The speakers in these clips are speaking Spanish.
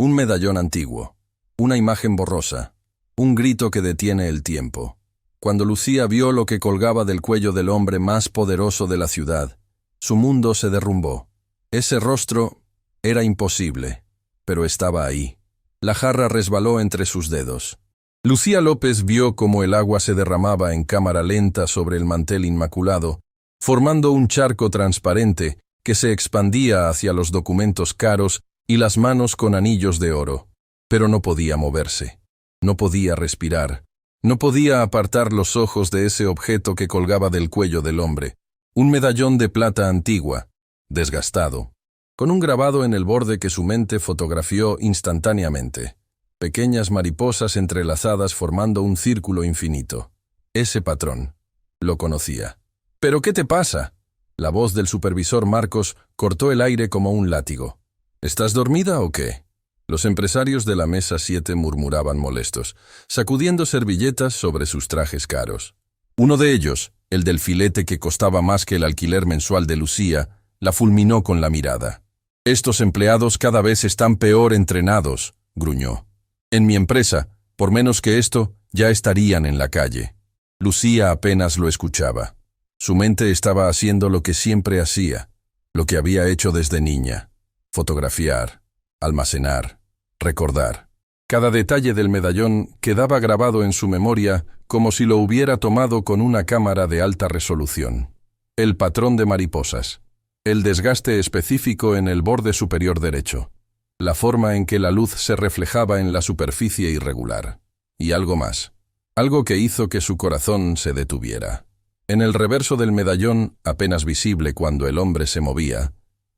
Un medallón antiguo, una imagen borrosa, un grito que detiene el tiempo. Cuando Lucía vio lo que colgaba del cuello del hombre más poderoso de la ciudad, su mundo se derrumbó. Ese rostro era imposible, pero estaba ahí. La jarra resbaló entre sus dedos. Lucía López vio cómo el agua se derramaba en cámara lenta sobre el mantel inmaculado, formando un charco transparente que se expandía hacia los documentos caros y las manos con anillos de oro. Pero no podía moverse, no podía respirar, no podía apartar los ojos de ese objeto que colgaba del cuello del hombre, un medallón de plata antigua, desgastado, con un grabado en el borde que su mente fotografió instantáneamente. Pequeñas mariposas entrelazadas formando un círculo infinito. Ese patrón. Lo conocía. ¿Pero qué te pasa? La voz del supervisor Marcos cortó el aire como un látigo. ¿Estás dormida o qué? Los empresarios de la mesa 7 murmuraban molestos, sacudiendo servilletas sobre sus trajes caros. Uno de ellos, el del filete que costaba más que el alquiler mensual de Lucía, la fulminó con la mirada. «Estos empleados cada vez están peor entrenados», gruñó. «En mi empresa, por menos que esto, ya estarían en la calle». Lucía apenas lo escuchaba. Su mente estaba haciendo lo que siempre hacía, lo que había hecho desde niña. Fotografiar, almacenar, recordar. Cada detalle del medallón quedaba grabado en su memoria como si lo hubiera tomado con una cámara de alta resolución. El patrón de mariposas. El desgaste específico en el borde superior derecho. La forma en que la luz se reflejaba en la superficie irregular. Y algo más. Algo que hizo que su corazón se detuviera. En el reverso del medallón, apenas visible cuando el hombre se movía,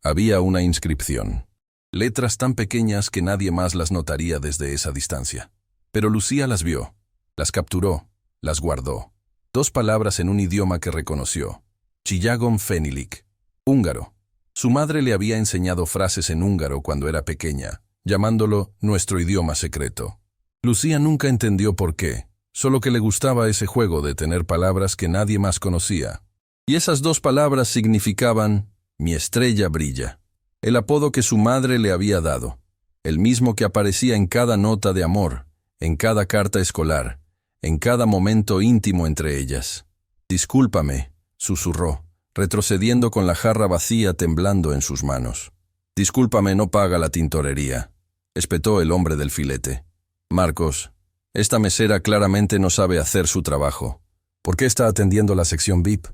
había una inscripción. Letras tan pequeñas que nadie más las notaría desde esa distancia. Pero Lucía las vio, las capturó, las guardó. 2 palabras en un idioma que reconoció. Chillagon Fenilik, húngaro. Su madre le había enseñado frases en húngaro cuando era pequeña, llamándolo nuestro idioma secreto. Lucía nunca entendió por qué, solo que le gustaba ese juego de tener palabras que nadie más conocía. Y esas 2 palabras significaban «Mi estrella brilla», el apodo que su madre le había dado, el mismo que aparecía en cada nota de amor, en cada carta escolar, en cada momento íntimo entre ellas. «Discúlpame», susurró, retrocediendo con la jarra vacía temblando en sus manos. «Discúlpame, no paga la tintorería», espetó el hombre del filete. «Marcos, esta mesera claramente no sabe hacer su trabajo. ¿Por qué está atendiendo la sección VIP?»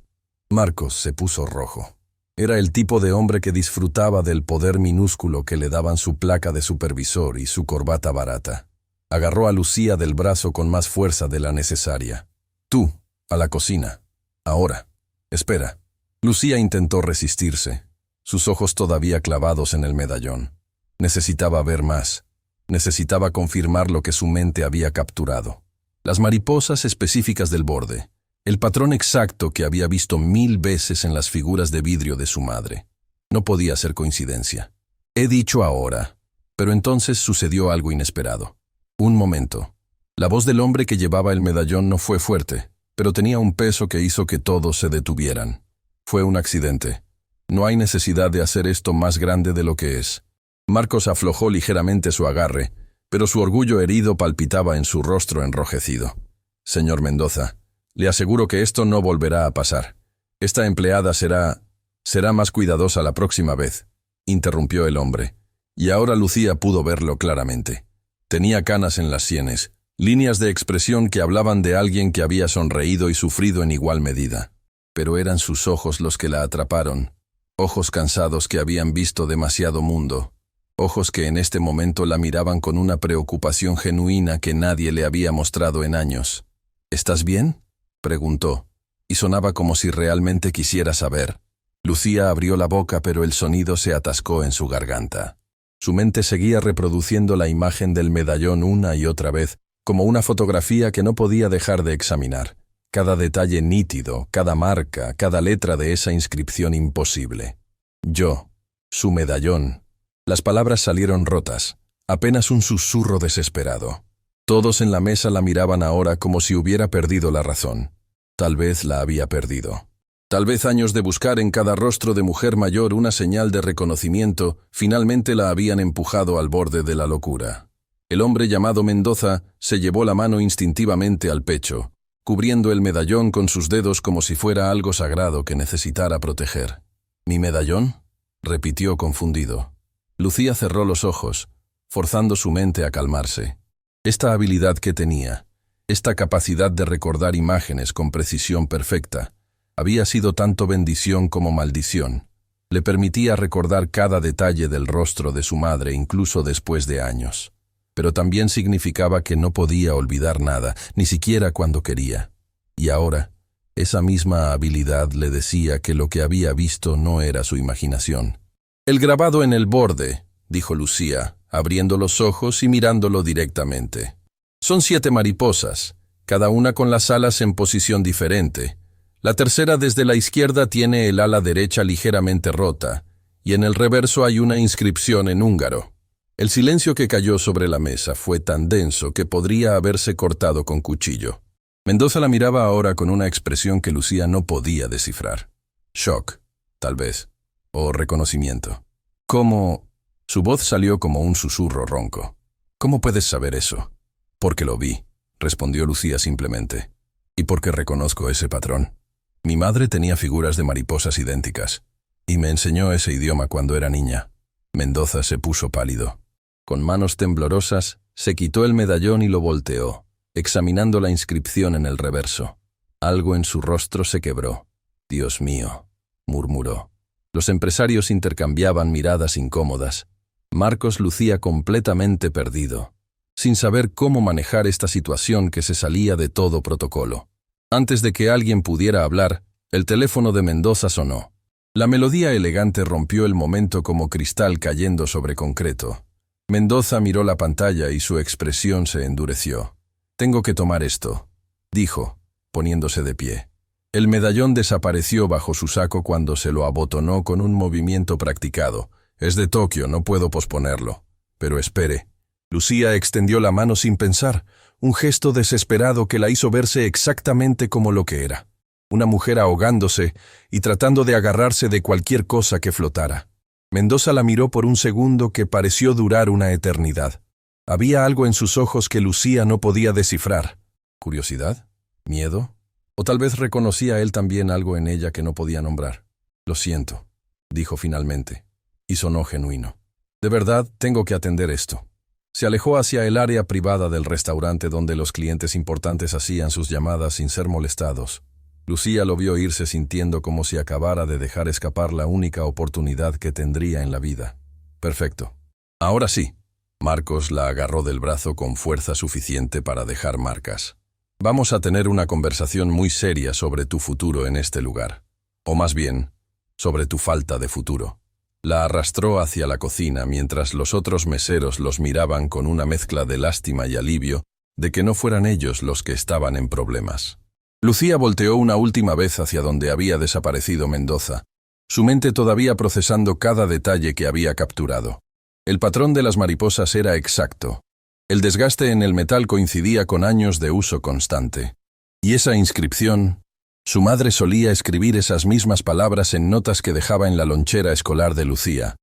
Marcos se puso rojo. Era el tipo de hombre que disfrutaba del poder minúsculo que le daban su placa de supervisor y su corbata barata. Agarró a Lucía del brazo con más fuerza de la necesaria. «Tú, a la cocina. Ahora. Espera». Lucía intentó resistirse, sus ojos todavía clavados en el medallón. Necesitaba ver más. Necesitaba confirmar lo que su mente había capturado. Las mariposas específicas del borde. El patrón exacto que había visto 1000 veces en las figuras de vidrio de su madre. No podía ser coincidencia. He dicho ahora. Pero entonces sucedió algo inesperado. Un momento. La voz del hombre que llevaba el medallón no fue fuerte, pero tenía un peso que hizo que todos se detuvieran. Fue un accidente. No hay necesidad de hacer esto más grande de lo que es. Marcos aflojó ligeramente su agarre, pero su orgullo herido palpitaba en su rostro enrojecido. «Señor Mendoza, le aseguro que esto no volverá a pasar. Esta empleada será más cuidadosa la próxima vez», interrumpió el hombre. Y ahora Lucía pudo verlo claramente. Tenía canas en las sienes, líneas de expresión que hablaban de alguien que había sonreído y sufrido en igual medida. Pero eran sus ojos los que la atraparon, ojos cansados que habían visto demasiado mundo, ojos que en este momento la miraban con una preocupación genuina que nadie le había mostrado en años. «¿Estás bien?», preguntó, y sonaba como si realmente quisiera saber. Lucía abrió la boca, pero el sonido se atascó en su garganta. Su mente seguía reproduciendo la imagen del medallón una y otra vez, como una fotografía que no podía dejar de examinar. Cada detalle nítido, cada marca, cada letra de esa inscripción imposible. «Yo, su medallón». Las palabras salieron rotas, apenas un susurro desesperado. Todos en la mesa la miraban ahora como si hubiera perdido la razón. Tal vez la había perdido. Tal vez años de buscar en cada rostro de mujer mayor una señal de reconocimiento, finalmente la habían empujado al borde de la locura. El hombre llamado Mendoza se llevó la mano instintivamente al pecho, cubriendo el medallón con sus dedos como si fuera algo sagrado que necesitara proteger. ¿Mi medallón?, repitió confundido. Lucía cerró los ojos, forzando su mente a calmarse. Esta habilidad que tenía, esta capacidad de recordar imágenes con precisión perfecta, había sido tanto bendición como maldición. Le permitía recordar cada detalle del rostro de su madre incluso después de años. Pero también significaba que no podía olvidar nada, ni siquiera cuando quería. Y ahora, esa misma habilidad le decía que lo que había visto no era su imaginación. «El grabado en el borde», dijo Lucía, abriendo los ojos y mirándolo directamente. «Son 7 mariposas, cada una con las alas en posición diferente. La tercera desde la izquierda tiene el ala derecha ligeramente rota, y en el reverso hay una inscripción en húngaro». El silencio que cayó sobre la mesa fue tan denso que podría haberse cortado con cuchillo. Mendoza la miraba ahora con una expresión que Lucía no podía descifrar. Shock, tal vez, o reconocimiento. ¿Cómo? Su voz salió como un susurro ronco. ¿Cómo puedes saber eso? Porque lo vi, respondió Lucía simplemente. Y porque reconozco ese patrón. Mi madre tenía figuras de mariposas idénticas, y me enseñó ese idioma cuando era niña. Mendoza se puso pálido. Con manos temblorosas, se quitó el medallón y lo volteó, examinando la inscripción en el reverso. Algo en su rostro se quebró. «Dios mío», murmuró. Los empresarios intercambiaban miradas incómodas. Marcos lucía completamente perdido, sin saber cómo manejar esta situación que se salía de todo protocolo. Antes de que alguien pudiera hablar, el teléfono de Mendoza sonó. La melodía elegante rompió el momento como cristal cayendo sobre concreto. Mendoza miró la pantalla y su expresión se endureció. «Tengo que tomar esto», dijo, poniéndose de pie. El medallón desapareció bajo su saco cuando se lo abotonó con un movimiento practicado. «Es de Tokio, no puedo posponerlo». «Pero espere». Lucía extendió la mano sin pensar, un gesto desesperado que la hizo verse exactamente como lo que era. Una mujer ahogándose y tratando de agarrarse de cualquier cosa que flotara. Mendoza la miró por un segundo que pareció durar una eternidad. Había algo en sus ojos que Lucía no podía descifrar. ¿Curiosidad? ¿Miedo? O tal vez reconocía él también algo en ella que no podía nombrar. «Lo siento», dijo finalmente, y sonó genuino. «De verdad, tengo que atender esto». Se alejó hacia el área privada del restaurante donde los clientes importantes hacían sus llamadas sin ser molestados. Lucía lo vio irse sintiendo como si acabara de dejar escapar la única oportunidad que tendría en la vida. «Perfecto. Ahora sí». Marcos la agarró del brazo con fuerza suficiente para dejar marcas. «Vamos a tener una conversación muy seria sobre tu futuro en este lugar. O más bien, sobre tu falta de futuro». La arrastró hacia la cocina mientras los otros meseros los miraban con una mezcla de lástima y alivio de que no fueran ellos los que estaban en problemas. Lucía volteó una última vez hacia donde había desaparecido Mendoza, su mente todavía procesando cada detalle que había capturado. El patrón de las mariposas era exacto. El desgaste en el metal coincidía con años de uso constante. Y esa inscripción... Su madre solía escribir esas mismas palabras en notas que dejaba en la lonchera escolar de Lucía.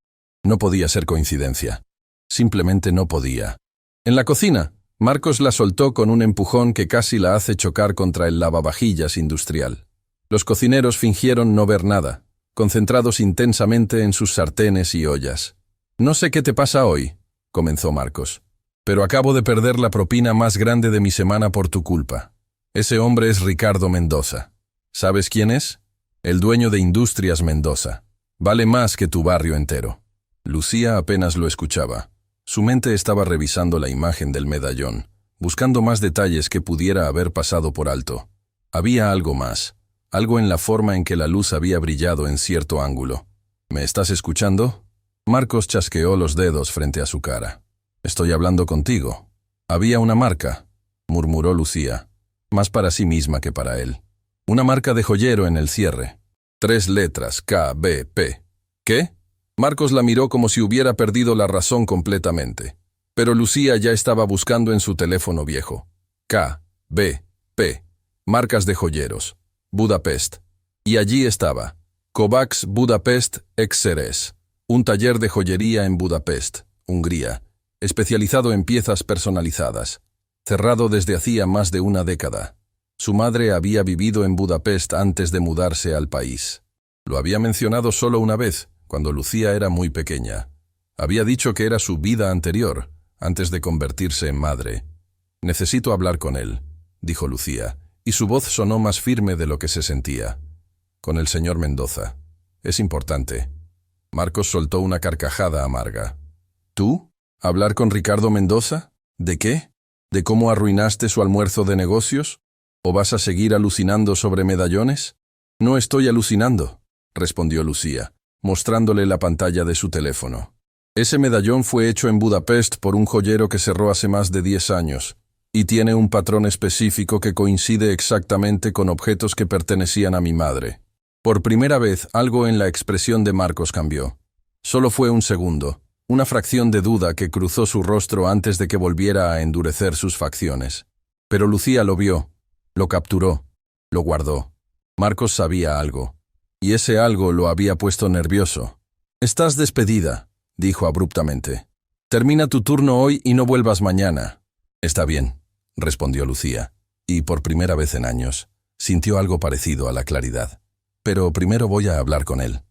No podía ser coincidencia. Simplemente no podía. En la cocina, Marcos la soltó con un empujón que casi la hace chocar contra el lavavajillas industrial. Los cocineros fingieron no ver nada, concentrados intensamente en sus sartenes y ollas. «No sé qué te pasa hoy», comenzó Marcos, «pero acabo de perder la propina más grande de mi semana por tu culpa. Ese hombre es Ricardo Mendoza. ¿Sabes quién es? El dueño de Industrias Mendoza. Vale más que tu barrio entero». Lucía apenas lo escuchaba. Su mente estaba revisando la imagen del medallón, buscando más detalles que pudiera haber pasado por alto. Había algo más, algo en la forma en que la luz había brillado en cierto ángulo. «¿Me estás escuchando?» Marcos chasqueó los dedos frente a su cara. «Estoy hablando contigo». «Había una marca», murmuró Lucía, más para sí misma que para él. «Una marca de joyero en el cierre. 3 letras, K, B, P». «¿Qué?» Marcos la miró como si hubiera perdido la razón completamente. Pero Lucía ya estaba buscando en su teléfono viejo. K, B, P. Marcas de joyeros. Budapest. Y allí estaba, Kovacs Budapest Exeres, un taller de joyería en Budapest, Hungría, especializado en piezas personalizadas, cerrado desde hacía más de una década. Su madre había vivido en Budapest antes de mudarse al país. Lo había mencionado solo una vez, cuando Lucía era muy pequeña. Había dicho que era su vida anterior, antes de convertirse en madre. «Necesito hablar con él», dijo Lucía, y su voz sonó más firme de lo que se sentía. «Con el señor Mendoza. Es importante». Marcos soltó una carcajada amarga. «¿Tú? ¿Hablar con Ricardo Mendoza? ¿De qué? ¿De cómo arruinaste su almuerzo de negocios? ¿O vas a seguir alucinando sobre medallones?» «No estoy alucinando», respondió Lucía, mostrándole la pantalla de su teléfono. «Ese medallón fue hecho en Budapest por un joyero que cerró hace más de 10 años, y tiene un patrón específico que coincide exactamente con objetos que pertenecían a mi madre». Por primera vez, algo en la expresión de Marcos cambió. Solo fue un segundo, una fracción de duda que cruzó su rostro antes de que volviera a endurecer sus facciones. Pero Lucía lo vio, lo capturó, lo guardó. Marcos sabía algo, y ese algo lo había puesto nervioso. «Estás despedida», dijo abruptamente. «Termina tu turno hoy y no vuelvas mañana». «Está bien», respondió Lucía, y por primera vez en años, sintió algo parecido a la claridad. «Pero primero voy a hablar con él».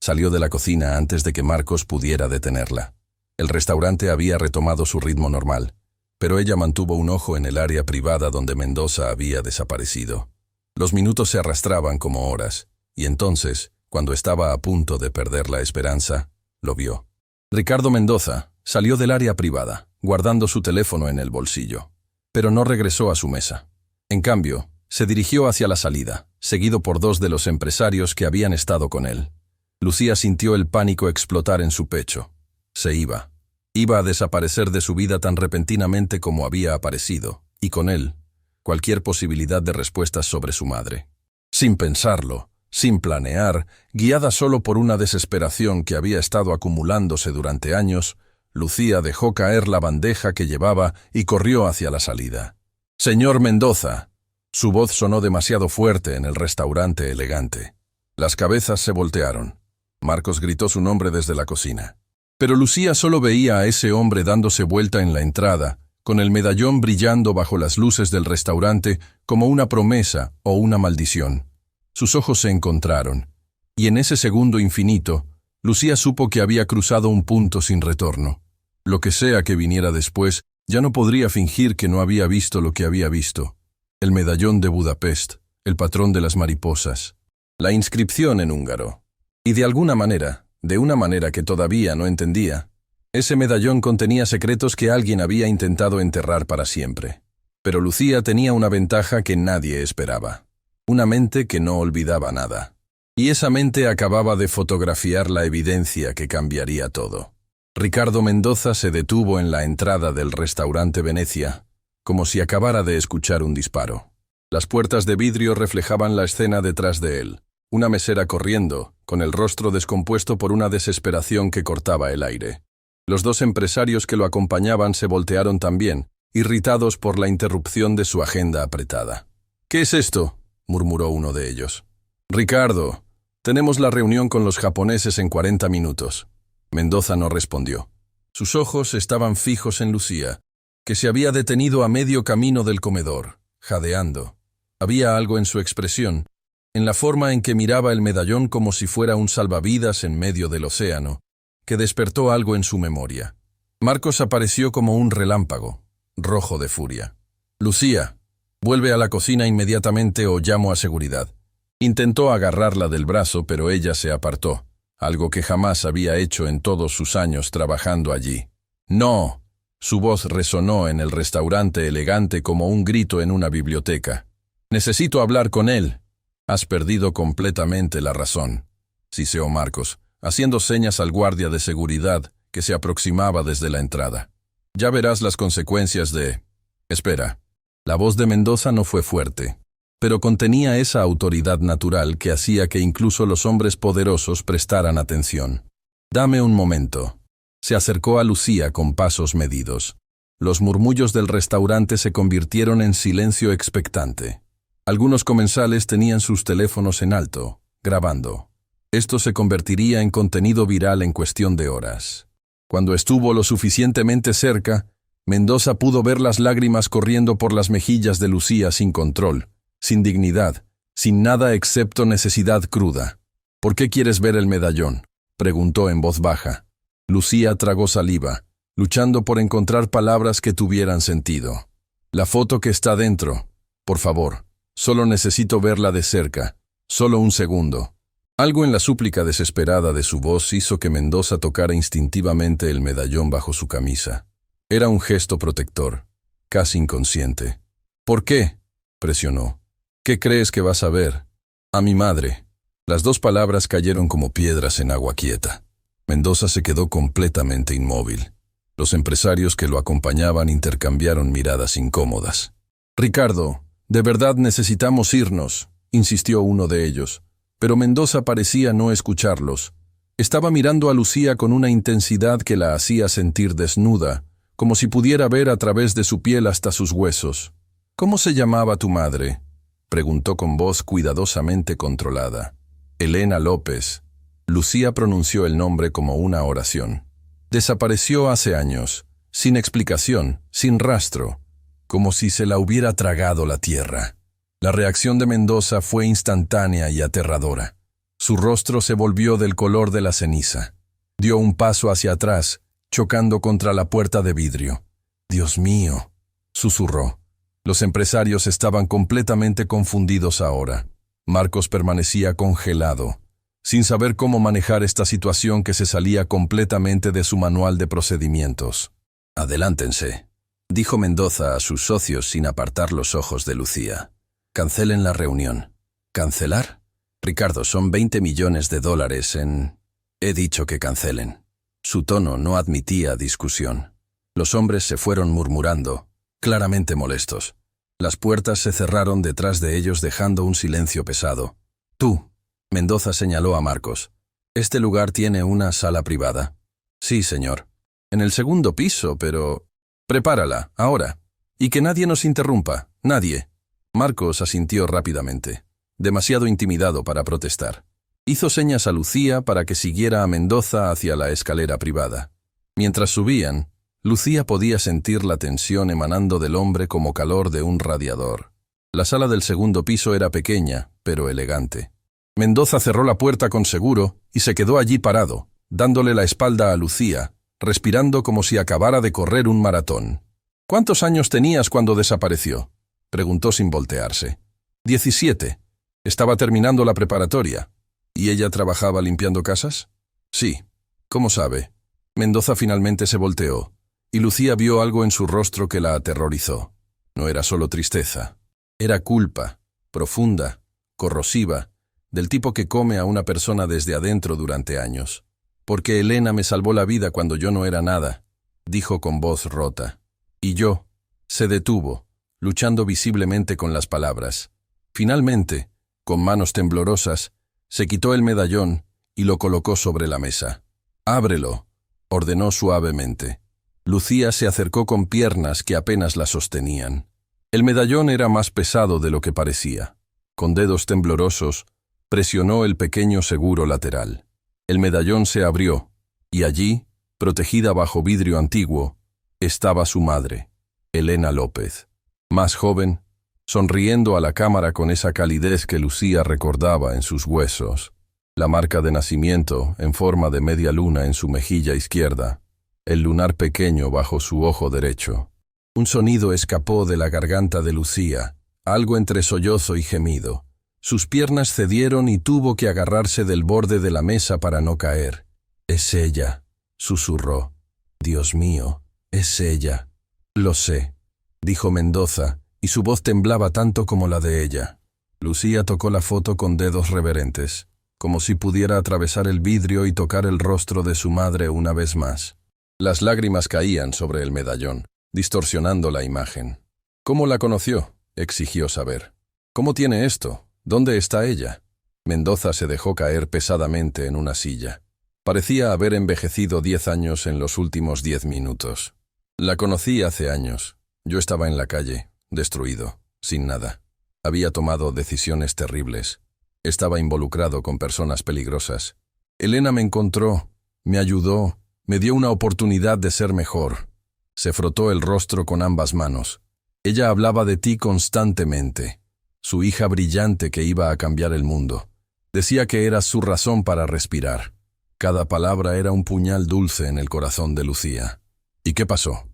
Salió de la cocina antes de que Marcos pudiera detenerla. El restaurante había retomado su ritmo normal, pero ella mantuvo un ojo en el área privada donde Mendoza había desaparecido. Los minutos se arrastraban como horas, y entonces, cuando estaba a punto de perder la esperanza, lo vio. Ricardo Mendoza salió del área privada, guardando su teléfono en el bolsillo, pero no regresó a su mesa. En cambio, se dirigió hacia la salida, seguido por 2 de los empresarios que habían estado con él. Lucía sintió el pánico explotar en su pecho. Se iba. Iba a desaparecer de su vida tan repentinamente como había aparecido, y con él, cualquier posibilidad de respuestas sobre su madre. Sin pensarlo, sin planear, guiada solo por una desesperación que había estado acumulándose durante años, Lucía dejó caer la bandeja que llevaba y corrió hacia la salida. «Señor Mendoza». Su voz sonó demasiado fuerte en el restaurante elegante. Las cabezas se voltearon. Marcos gritó su nombre desde la cocina. Pero Lucía solo veía a ese hombre dándose vuelta en la entrada, con el medallón brillando bajo las luces del restaurante como una promesa o una maldición. Sus ojos se encontraron, y en ese segundo infinito, Lucía supo que había cruzado un punto sin retorno. Lo que sea que viniera después, ya no podría fingir que no había visto lo que había visto. El medallón de Budapest, el patrón de las mariposas, la inscripción en húngaro. Y de alguna manera, de una manera que todavía no entendía, ese medallón contenía secretos que alguien había intentado enterrar para siempre. Pero Lucía tenía una ventaja que nadie esperaba. Una mente que no olvidaba nada. Y esa mente acababa de fotografiar la evidencia que cambiaría todo. Ricardo Mendoza se detuvo en la entrada del restaurante Venecia, como si acabara de escuchar un disparo. Las puertas de vidrio reflejaban la escena detrás de él. Una mesera corriendo, con el rostro descompuesto por una desesperación que cortaba el aire. Los 2 empresarios que lo acompañaban se voltearon también, irritados por la interrupción de su agenda apretada. «¿Qué es esto?», murmuró uno de ellos. «Ricardo, tenemos la reunión con los japoneses en 40 minutos». Mendoza no respondió. Sus ojos estaban fijos en Lucía, que se había detenido a medio camino del comedor, jadeando. Había algo en su expresión, en la forma en que miraba el medallón como si fuera un salvavidas en medio del océano, que despertó algo en su memoria. Marcos apareció como un relámpago, rojo de furia. «Lucía, vuelve a la cocina inmediatamente o llamo a seguridad». Intentó agarrarla del brazo, pero ella se apartó, algo que jamás había hecho en todos sus años trabajando allí. «No». Su voz resonó en el restaurante elegante como un grito en una biblioteca. «Necesito hablar con él». «Has perdido completamente la razón», siseó Marcos, haciendo señas al guardia de seguridad que se aproximaba desde la entrada. «Ya verás las consecuencias de...». «Espera». La voz de Mendoza no fue fuerte, pero contenía esa autoridad natural que hacía que incluso los hombres poderosos prestaran atención. «Dame un momento». Se acercó a Lucía con pasos medidos. Los murmullos del restaurante se convirtieron en silencio expectante. Algunos comensales tenían sus teléfonos en alto, grabando. Esto se convertiría en contenido viral en cuestión de horas. Cuando estuvo lo suficientemente cerca, Mendoza pudo ver las lágrimas corriendo por las mejillas de Lucía sin control, sin dignidad, sin nada excepto necesidad cruda. «¿Por qué quieres ver el medallón?», preguntó en voz baja. Lucía tragó saliva, luchando por encontrar palabras que tuvieran sentido. «La foto que está dentro. Por favor, solo necesito verla de cerca. Solo un segundo». Algo en la súplica desesperada de su voz hizo que Mendoza tocara instintivamente el medallón bajo su camisa. Era un gesto protector, casi inconsciente. «¿Por qué?», presionó. «¿Qué crees que vas a ver?». «A mi madre». Las dos palabras cayeron como piedras en agua quieta. Mendoza se quedó completamente inmóvil. Los empresarios que lo acompañaban intercambiaron miradas incómodas. «Ricardo, de verdad necesitamos irnos», insistió uno de ellos. Pero Mendoza parecía no escucharlos. Estaba mirando a Lucía con una intensidad que la hacía sentir desnuda, como si pudiera ver a través de su piel hasta sus huesos. «¿Cómo se llamaba tu madre?», preguntó con voz cuidadosamente controlada. «Elena López». Lucía pronunció el nombre como una oración. «Desapareció hace años, sin explicación, sin rastro, como si se la hubiera tragado la tierra». La reacción de Mendoza fue instantánea y aterradora. Su rostro se volvió del color de la ceniza. Dio un paso hacia atrás, chocando contra la puerta de vidrio. «Dios mío», susurró. Los empresarios estaban completamente confundidos ahora. Marcos permanecía congelado, sin saber cómo manejar esta situación que se salía completamente de su manual de procedimientos. «Adelántense», dijo Mendoza a sus socios sin apartar los ojos de Lucía. «Cancelen la reunión». «¿Cancelar? Ricardo, son 20 millones de dólares en...». «He dicho que cancelen». Su tono no admitía discusión. Los hombres se fueron murmurando, claramente molestos. Las puertas se cerraron detrás de ellos dejando un silencio pesado. «Tú», Mendoza señaló a Marcos. «¿Este lugar tiene una sala privada?» «Sí, señor». «En el segundo piso, pero...». «Prepárala, ahora. Y que nadie nos interrumpa, nadie». Marcos asintió rápidamente, demasiado intimidado para protestar. Hizo señas a Lucía para que siguiera a Mendoza hacia la escalera privada. Mientras subían, Lucía podía sentir la tensión emanando del hombre como calor de un radiador. La sala del segundo piso era pequeña, pero elegante. Mendoza cerró la puerta con seguro y se quedó allí parado, dándole la espalda a Lucía, respirando como si acabara de correr un maratón. «¿Cuántos años tenías cuando desapareció?», preguntó sin voltearse. 17. Estaba terminando la preparatoria. ¿Y ella trabajaba limpiando casas? Sí. ¿Cómo sabe? Mendoza finalmente se volteó, y Lucía vio algo en su rostro que la aterrorizó. No era solo tristeza. Era culpa, profunda, corrosiva, del tipo que come a una persona desde adentro durante años. «Porque Elena me salvó la vida cuando yo no era nada», dijo con voz rota. «Y yo». Se detuvo, luchando visiblemente con las palabras. Finalmente, con manos temblorosas, se quitó el medallón y lo colocó sobre la mesa. «Ábrelo», ordenó suavemente. Lucía se acercó con piernas que apenas la sostenían. El medallón era más pesado de lo que parecía. Con dedos temblorosos, presionó el pequeño seguro lateral. El medallón se abrió, y allí, protegida bajo vidrio antiguo, estaba su madre, Elena López. Más joven, sonriendo a la cámara con esa calidez que Lucía recordaba en sus huesos. La marca de nacimiento en forma de media luna en su mejilla izquierda, el lunar pequeño bajo su ojo derecho. Un sonido escapó de la garganta de Lucía, algo entre sollozo y gemido. Sus piernas cedieron y tuvo que agarrarse del borde de la mesa para no caer. «Es ella», susurró. «Dios mío, es ella». «Lo sé», dijo Mendoza, y su voz temblaba tanto como la de ella. Lucía tocó la foto con dedos reverentes, como si pudiera atravesar el vidrio y tocar el rostro de su madre una vez más. Las lágrimas caían sobre el medallón, distorsionando la imagen. «¿Cómo la conoció?», exigió saber. «¿Cómo tiene esto? ¿Dónde está ella?». Mendoza se dejó caer pesadamente en una silla. Parecía haber envejecido 10 años en los últimos 10 minutos. «La conocí hace años. Yo estaba en la calle, destruido, sin nada. Había tomado decisiones terribles. Estaba involucrado con personas peligrosas. Elena me encontró, me ayudó, me dio una oportunidad de ser mejor. Se frotó el rostro con ambas manos. Ella hablaba de ti constantemente. Su hija brillante que iba a cambiar el mundo. Decía que eras su razón para respirar. Cada palabra era un puñal dulce en el corazón de Lucía. ¿Y qué pasó?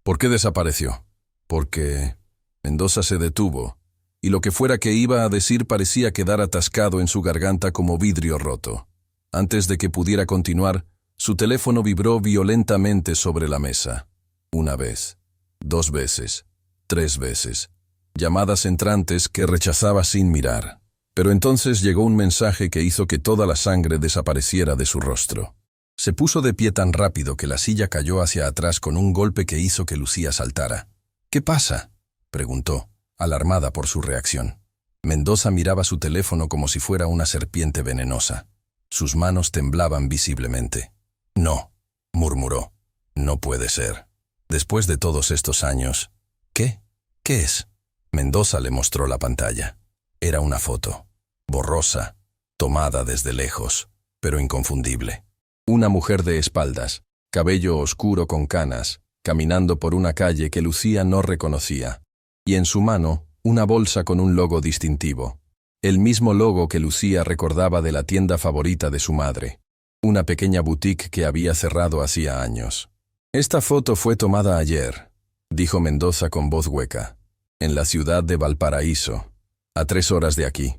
¿Por qué desapareció? Porque Mendoza se detuvo, y lo que fuera que iba a decir parecía quedar atascado en su garganta como vidrio roto. Antes de que pudiera continuar, su teléfono vibró violentamente sobre la mesa. 1 vez, 2 veces, 3 veces. Llamadas entrantes que rechazaba sin mirar. Pero entonces llegó un mensaje que hizo que toda la sangre desapareciera de su rostro. Se puso de pie tan rápido que la silla cayó hacia atrás con un golpe que hizo que Lucía saltara. «¿Qué pasa?», preguntó, alarmada por su reacción. Mendoza miraba su teléfono como si fuera una serpiente venenosa. Sus manos temblaban visiblemente. «No», murmuró. «No puede ser. Después de todos estos años». «¿Qué? ¿Qué es?». Mendoza le mostró la pantalla. Era una foto, borrosa, tomada desde lejos, pero inconfundible. Una mujer de espaldas, cabello oscuro con canas, caminando por una calle que Lucía no reconocía, y en su mano una bolsa con un logo distintivo, el mismo logo que Lucía recordaba de la tienda favorita de su madre, una pequeña boutique que había cerrado hacía años. «Esta foto fue tomada ayer», dijo Mendoza con voz hueca, «en la ciudad de Valparaíso, a 3 horas de aquí».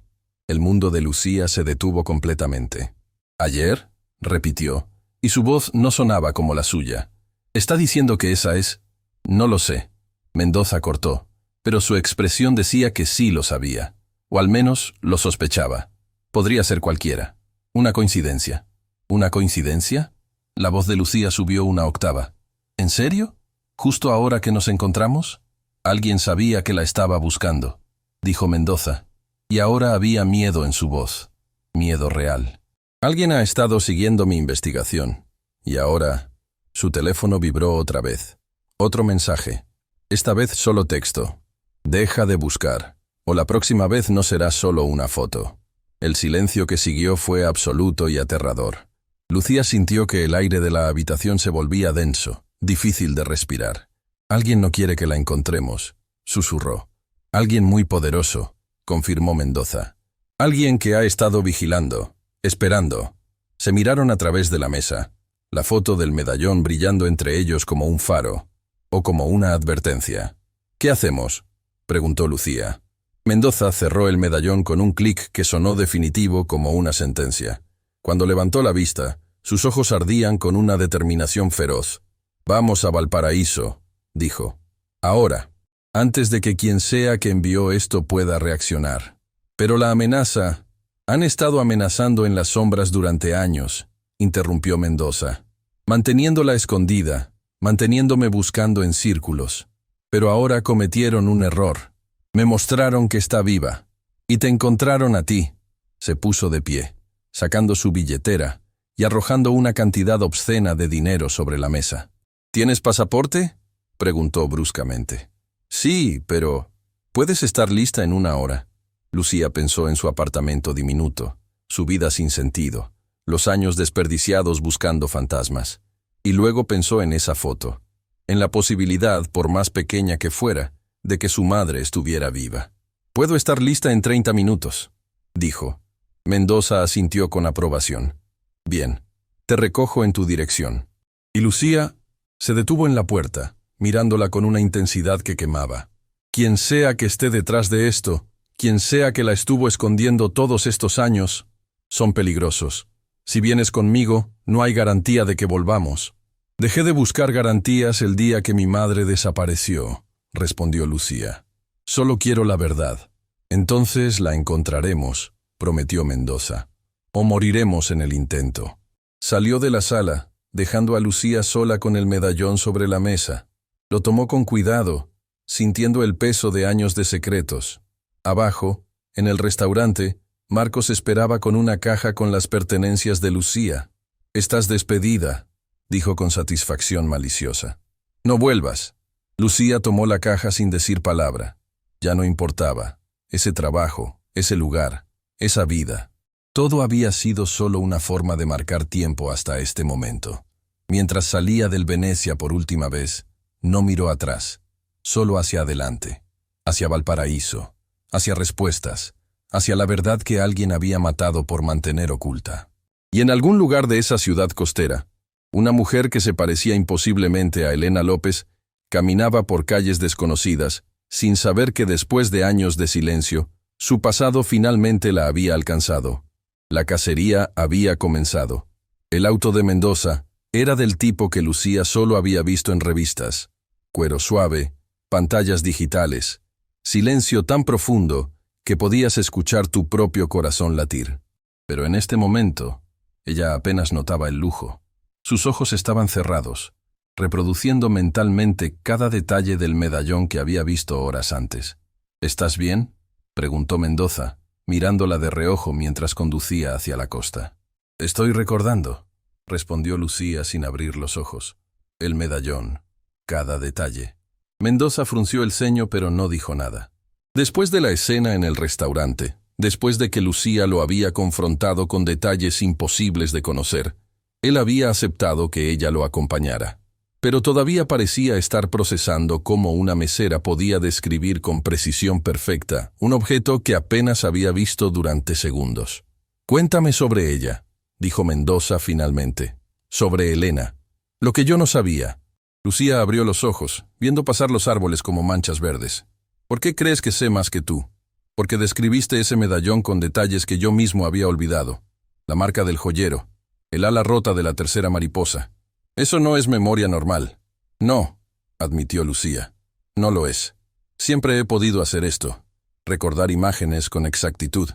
El mundo de Lucía se detuvo completamente. «¿Ayer?», repitió, y su voz no sonaba como la suya. «¿Está diciendo que esa es?». «No lo sé». Mendoza cortó, pero su expresión decía que sí lo sabía, o al menos lo sospechaba. Podría ser cualquiera. Una coincidencia. ¿Una coincidencia? La voz de Lucía subió una octava. ¿En serio? ¿Justo ahora que nos encontramos? Alguien sabía que la estaba buscando, dijo Mendoza, y ahora había miedo en su voz. Miedo real. Alguien ha estado siguiendo mi investigación, y ahora... Su teléfono vibró otra vez. Otro mensaje. Esta vez solo texto. «Deja de buscar, o la próxima vez no será solo una foto». El silencio que siguió fue absoluto y aterrador. Lucía sintió que el aire de la habitación se volvía denso, difícil de respirar. «Alguien no quiere que la encontremos», susurró. «Alguien muy poderoso», confirmó Mendoza. «Alguien que ha estado vigilando, esperando». Se miraron a través de la mesa, la foto del medallón brillando entre ellos como un faro, o como una advertencia. «¿Qué hacemos?», preguntó Lucía. Mendoza cerró el medallón con un clic que sonó definitivo como una sentencia. Cuando levantó la vista, sus ojos ardían con una determinación feroz. «Vamos a Valparaíso», dijo. «Ahora, antes de que quien sea que envió esto pueda reaccionar». «Pero la amenaza... Han estado amenazando en las sombras durante años», interrumpió Mendoza. «Manteniéndola escondida, manteniéndome buscando en círculos. Pero ahora cometieron un error. Me mostraron que está viva. Y te encontraron a ti». Se puso de pie, sacando su billetera y arrojando una cantidad obscena de dinero sobre la mesa. «¿Tienes pasaporte?», preguntó bruscamente. «Sí, pero... ¿Puedes estar lista en 1 hora?» Lucía pensó en su apartamento diminuto, su vida sin sentido, los años desperdiciados buscando fantasmas. Y luego pensó en esa foto, en la posibilidad, por más pequeña que fuera, de que su madre estuviera viva. «Puedo estar lista en 30 minutos», dijo. Mendoza asintió con aprobación. «Bien, te recojo en tu dirección». Y Lucía se detuvo en la puerta, mirándola con una intensidad que quemaba. «Quien sea que esté detrás de esto, quien sea que la estuvo escondiendo todos estos años, son peligrosos. Si vienes conmigo, no hay garantía de que volvamos». «Dejé de buscar garantías el día que mi madre desapareció», respondió Lucía. «Solo quiero la verdad». «Entonces la encontraremos», prometió Mendoza. «O moriremos en el intento». Salió de la sala, dejando a Lucía sola con el medallón sobre la mesa. Lo tomó con cuidado, sintiendo el peso de años de secretos. Abajo, en el restaurante, Marcos esperaba con una caja con las pertenencias de Lucía. «Estás despedida», dijo con satisfacción maliciosa. «No vuelvas». Lucía tomó la caja sin decir palabra. Ya no importaba. Ese trabajo, ese lugar, esa vida. Todo había sido solo una forma de marcar tiempo hasta este momento. Mientras salía del Venecia por última vez, no miró atrás, solo hacia adelante, hacia Valparaíso, hacia respuestas, hacia la verdad que alguien había matado por mantener oculta. Y en algún lugar de esa ciudad costera, una mujer que se parecía imposiblemente a Elena López caminaba por calles desconocidas, sin saber que después de años de silencio, su pasado finalmente la había alcanzado. La cacería había comenzado. El auto de Mendoza era del tipo que Lucía solo había visto en revistas. Cuero suave, pantallas digitales, silencio tan profundo que podías escuchar tu propio corazón latir. Pero en este momento, ella apenas notaba el lujo. Sus ojos estaban cerrados, reproduciendo mentalmente cada detalle del medallón que había visto horas antes. ¿Estás bien?, preguntó Mendoza, mirándola de reojo mientras conducía hacia la costa. Estoy recordando, respondió Lucía sin abrir los ojos. El medallón, cada detalle. Mendoza frunció el ceño pero no dijo nada. Después de la escena en el restaurante, después de que Lucía lo había confrontado con detalles imposibles de conocer, él había aceptado que ella lo acompañara. Pero todavía parecía estar procesando cómo una mesera podía describir con precisión perfecta un objeto que apenas había visto durante segundos. «Cuéntame sobre ella», dijo Mendoza finalmente. «Sobre Elena. Lo que yo no sabía». Lucía abrió los ojos, viendo pasar los árboles como manchas verdes. «¿Por qué crees que sé más que tú?» «Porque describiste ese medallón con detalles que yo mismo había olvidado. La marca del joyero, el ala rota de la tercera mariposa. Eso no es memoria normal». «No», admitió Lucía. «No lo es. Siempre he podido hacer esto, recordar imágenes con exactitud,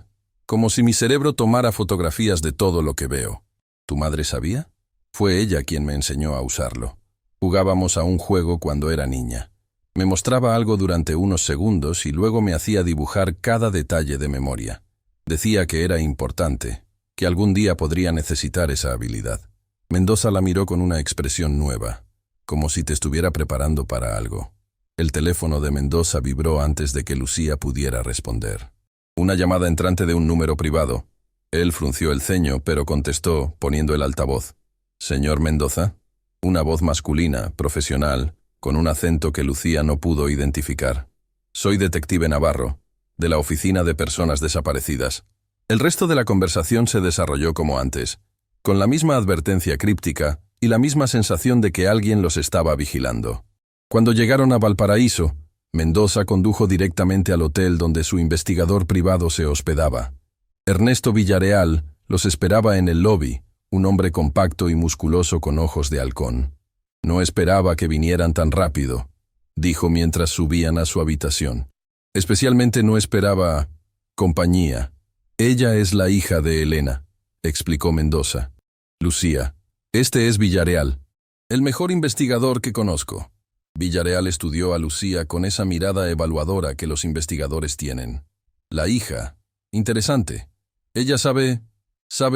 como si mi cerebro tomara fotografías de todo lo que veo». «¿Tu madre sabía?» «Fue ella quien me enseñó a usarlo. Jugábamos a un juego cuando era niña. Me mostraba algo durante unos segundos y luego me hacía dibujar cada detalle de memoria. Decía que era importante, que algún día podría necesitar esa habilidad». Mendoza la miró con una expresión nueva, como si te estuviera preparando para algo. El teléfono de Mendoza vibró antes de que Lucía pudiera responder. Una llamada entrante de un número privado. Él frunció el ceño, pero contestó, poniendo el altavoz. «¿Señor Mendoza?» Una voz masculina, profesional, con un acento que Lucía no pudo identificar. «Soy detective Navarro, de la Oficina de Personas Desaparecidas». El resto de la conversación se desarrolló como antes, con la misma advertencia críptica y la misma sensación de que alguien los estaba vigilando. Cuando llegaron a Valparaíso, Mendoza condujo directamente al hotel donde su investigador privado se hospedaba. Ernesto Villareal los esperaba en el lobby, un hombre compacto y musculoso con ojos de halcón. «No esperaba que vinieran tan rápido», dijo mientras subían a su habitación. «Especialmente no esperaba compañía. Ella es la hija de Elena», explicó Mendoza. «Lucía, este es Villareal, el mejor investigador que conozco». Villareal estudió a Lucía con esa mirada evaluadora que los investigadores tienen. «La hija. Interesante. Ella sabe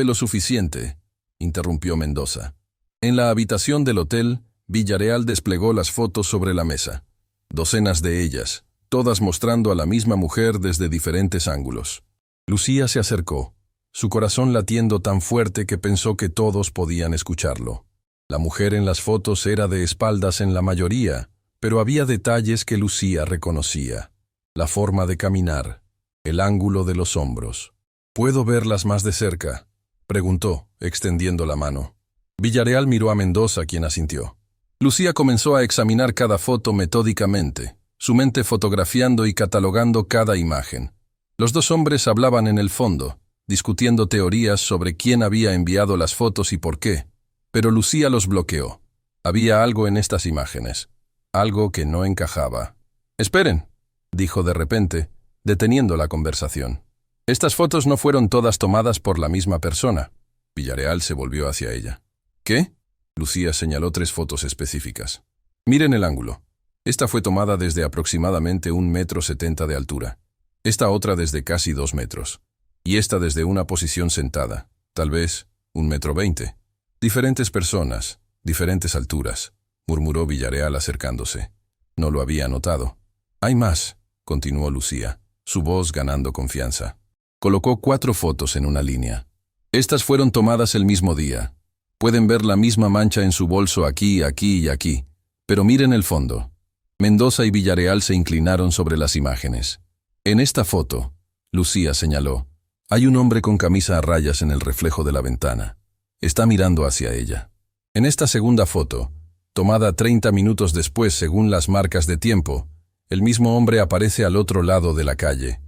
lo suficiente», interrumpió Mendoza. En la habitación del hotel, Villareal desplegó las fotos sobre la mesa. Docenas de ellas, todas mostrando a la misma mujer desde diferentes ángulos. Lucía se acercó, su corazón latiendo tan fuerte que pensó que todos podían escucharlo. La mujer en las fotos era de espaldas en la mayoría, pero había detalles que Lucía reconocía. La forma de caminar, el ángulo de los hombros. «¿Puedo verlas más de cerca?», preguntó, extendiendo la mano. Villareal miró a Mendoza, quien asintió. Lucía comenzó a examinar cada foto metódicamente, su mente fotografiando y catalogando cada imagen. Los dos hombres hablaban en el fondo, discutiendo teorías sobre quién había enviado las fotos y por qué, pero Lucía los bloqueó. Había algo en estas imágenes, algo que no encajaba. «Esperen», dijo de repente, deteniendo la conversación. «Estas fotos no fueron todas tomadas por la misma persona». Villareal se volvió hacia ella. «¿Qué?». Lucía señaló 3 fotos específicas. «Miren el ángulo. Esta fue tomada desde aproximadamente 1,70 m de altura. Esta otra desde casi 2 metros. Y esta desde una posición sentada, tal vez 1,20 m. Diferentes personas, diferentes alturas», murmuró Villareal acercándose. No lo había notado. «Hay más», continuó Lucía, su voz ganando confianza. Colocó 4 fotos en una línea. Estas fueron tomadas el mismo día. Pueden ver la misma mancha en su bolso aquí, aquí y aquí. Pero miren el fondo. Mendoza y Villareal se inclinaron sobre las imágenes. En esta foto, Lucía señaló, hay un hombre con camisa a rayas en el reflejo de la ventana. Está mirando hacia ella. En esta segunda foto, tomada 30 minutos después según las marcas de tiempo, el mismo hombre aparece al otro lado de la calle.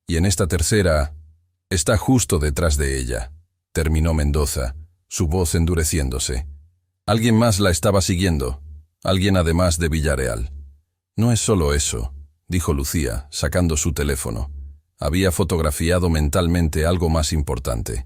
Y en esta tercera, está justo detrás de ella, terminó Mendoza, su voz endureciéndose. Alguien más la estaba siguiendo, alguien además de Villareal. No es solo eso, dijo Lucía, sacando su teléfono. Había fotografiado mentalmente algo más importante.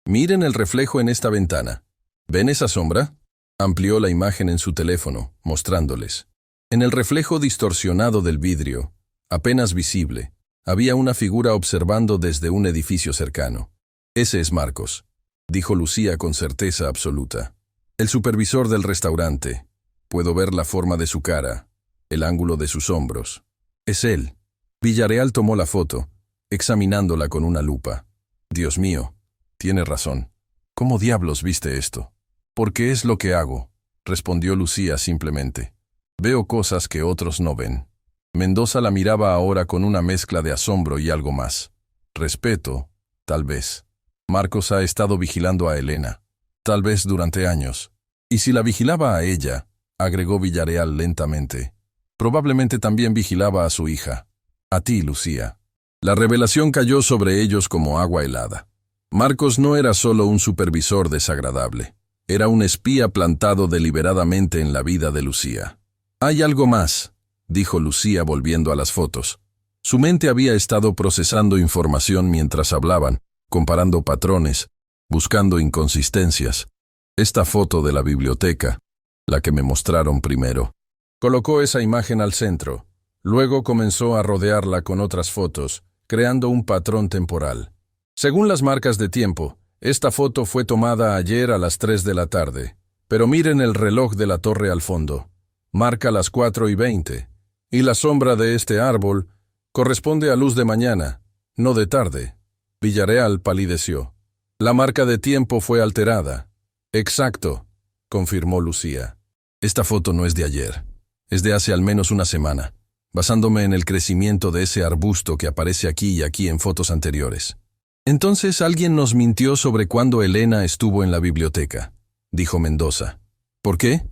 Miren el reflejo en esta ventana. ¿Ven esa sombra? Amplió la imagen en su teléfono, mostrándoles. En el reflejo distorsionado del vidrio, apenas visible, había una figura observando desde un edificio cercano. Ese es Marcos, dijo Lucía con certeza absoluta. El supervisor del restaurante. Puedo ver la forma de su cara, el ángulo de sus hombros. Es él. Villareal tomó la foto, examinándola con una lupa. Dios mío, tiene razón. ¿Cómo diablos viste esto? Porque es lo que hago, respondió Lucía simplemente. Veo cosas que otros no ven. Mendoza la miraba ahora con una mezcla de asombro y algo más. Respeto, tal vez. Marcos ha estado vigilando a Elena, tal vez durante años. Y si la vigilaba a ella, agregó Villareal lentamente, probablemente también vigilaba a su hija. A ti, Lucía. La revelación cayó sobre ellos como agua helada. Marcos no era solo un supervisor desagradable. Era un espía plantado deliberadamente en la vida de Lucía. Hay algo más, dijo Lucía volviendo a las fotos. Su mente había estado procesando información mientras hablaban, comparando patrones, buscando inconsistencias. Esta foto de la biblioteca, la que me mostraron primero. Colocó esa imagen al centro. Luego comenzó a rodearla con otras fotos, creando un patrón temporal. Según las marcas de tiempo, esta foto fue tomada ayer a las 3 de la tarde. Pero miren el reloj de la torre al fondo. Marca las 4:20. Y la sombra de este árbol corresponde a luz de mañana, no de tarde. Villareal palideció. La marca de tiempo fue alterada. Exacto, confirmó Lucía. Esta foto no es de ayer. Es de hace al menos una semana, basándome en el crecimiento de ese arbusto que aparece aquí y aquí en fotos anteriores. Entonces alguien nos mintió sobre cuándo Elena estuvo en la biblioteca, dijo Mendoza. ¿Por qué?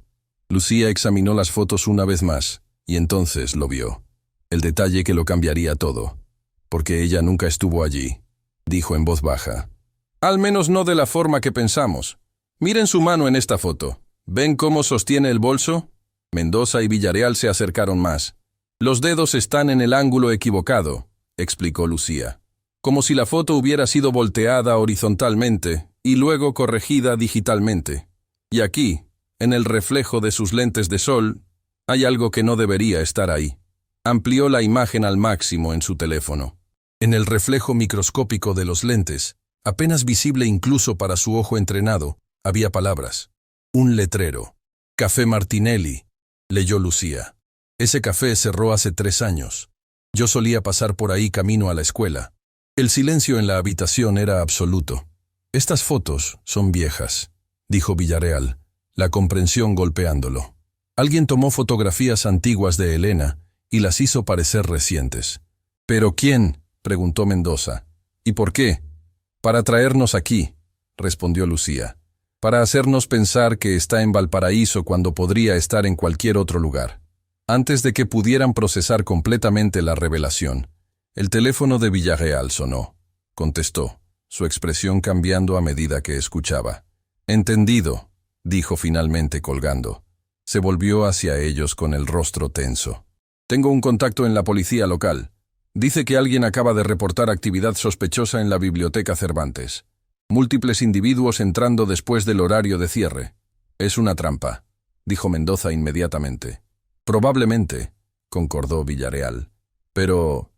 Lucía examinó las fotos una vez más, y entonces lo vio. El detalle que lo cambiaría todo. Porque ella nunca estuvo allí, dijo en voz baja. Al menos no de la forma que pensamos. Miren su mano en esta foto. ¿Ven cómo sostiene el bolso? Mendoza y Villareal se acercaron más. Los dedos están en el ángulo equivocado, explicó Lucía. Como si la foto hubiera sido volteada horizontalmente y luego corregida digitalmente. Y aquí, en el reflejo de sus lentes de sol, hay algo que no debería estar ahí. Amplió la imagen al máximo en su teléfono. En el reflejo microscópico de los lentes, apenas visible incluso para su ojo entrenado, había palabras. Un letrero. Café Martinelli, leyó Lucía. Ese café cerró hace 3 años. Yo solía pasar por ahí camino a la escuela. El silencio en la habitación era absoluto. Estas fotos son viejas, dijo Villareal, la comprensión golpeándolo. Alguien tomó fotografías antiguas de Elena y las hizo parecer recientes. ¿Pero quién?, preguntó Mendoza. ¿Y por qué? Para traernos aquí, respondió Lucía. Para hacernos pensar que está en Valparaíso cuando podría estar en cualquier otro lugar. Antes de que pudieran procesar completamente la revelación, el teléfono de Villareal sonó. Contestó, su expresión cambiando a medida que escuchaba. Entendido, dijo finalmente colgando. Se volvió hacia ellos con el rostro tenso. Tengo un contacto en la policía local. Dice que alguien acaba de reportar actividad sospechosa en la biblioteca Cervantes. Múltiples individuos entrando después del horario de cierre. Es una trampa, dijo Mendoza inmediatamente. Probablemente, concordó Villareal. Pero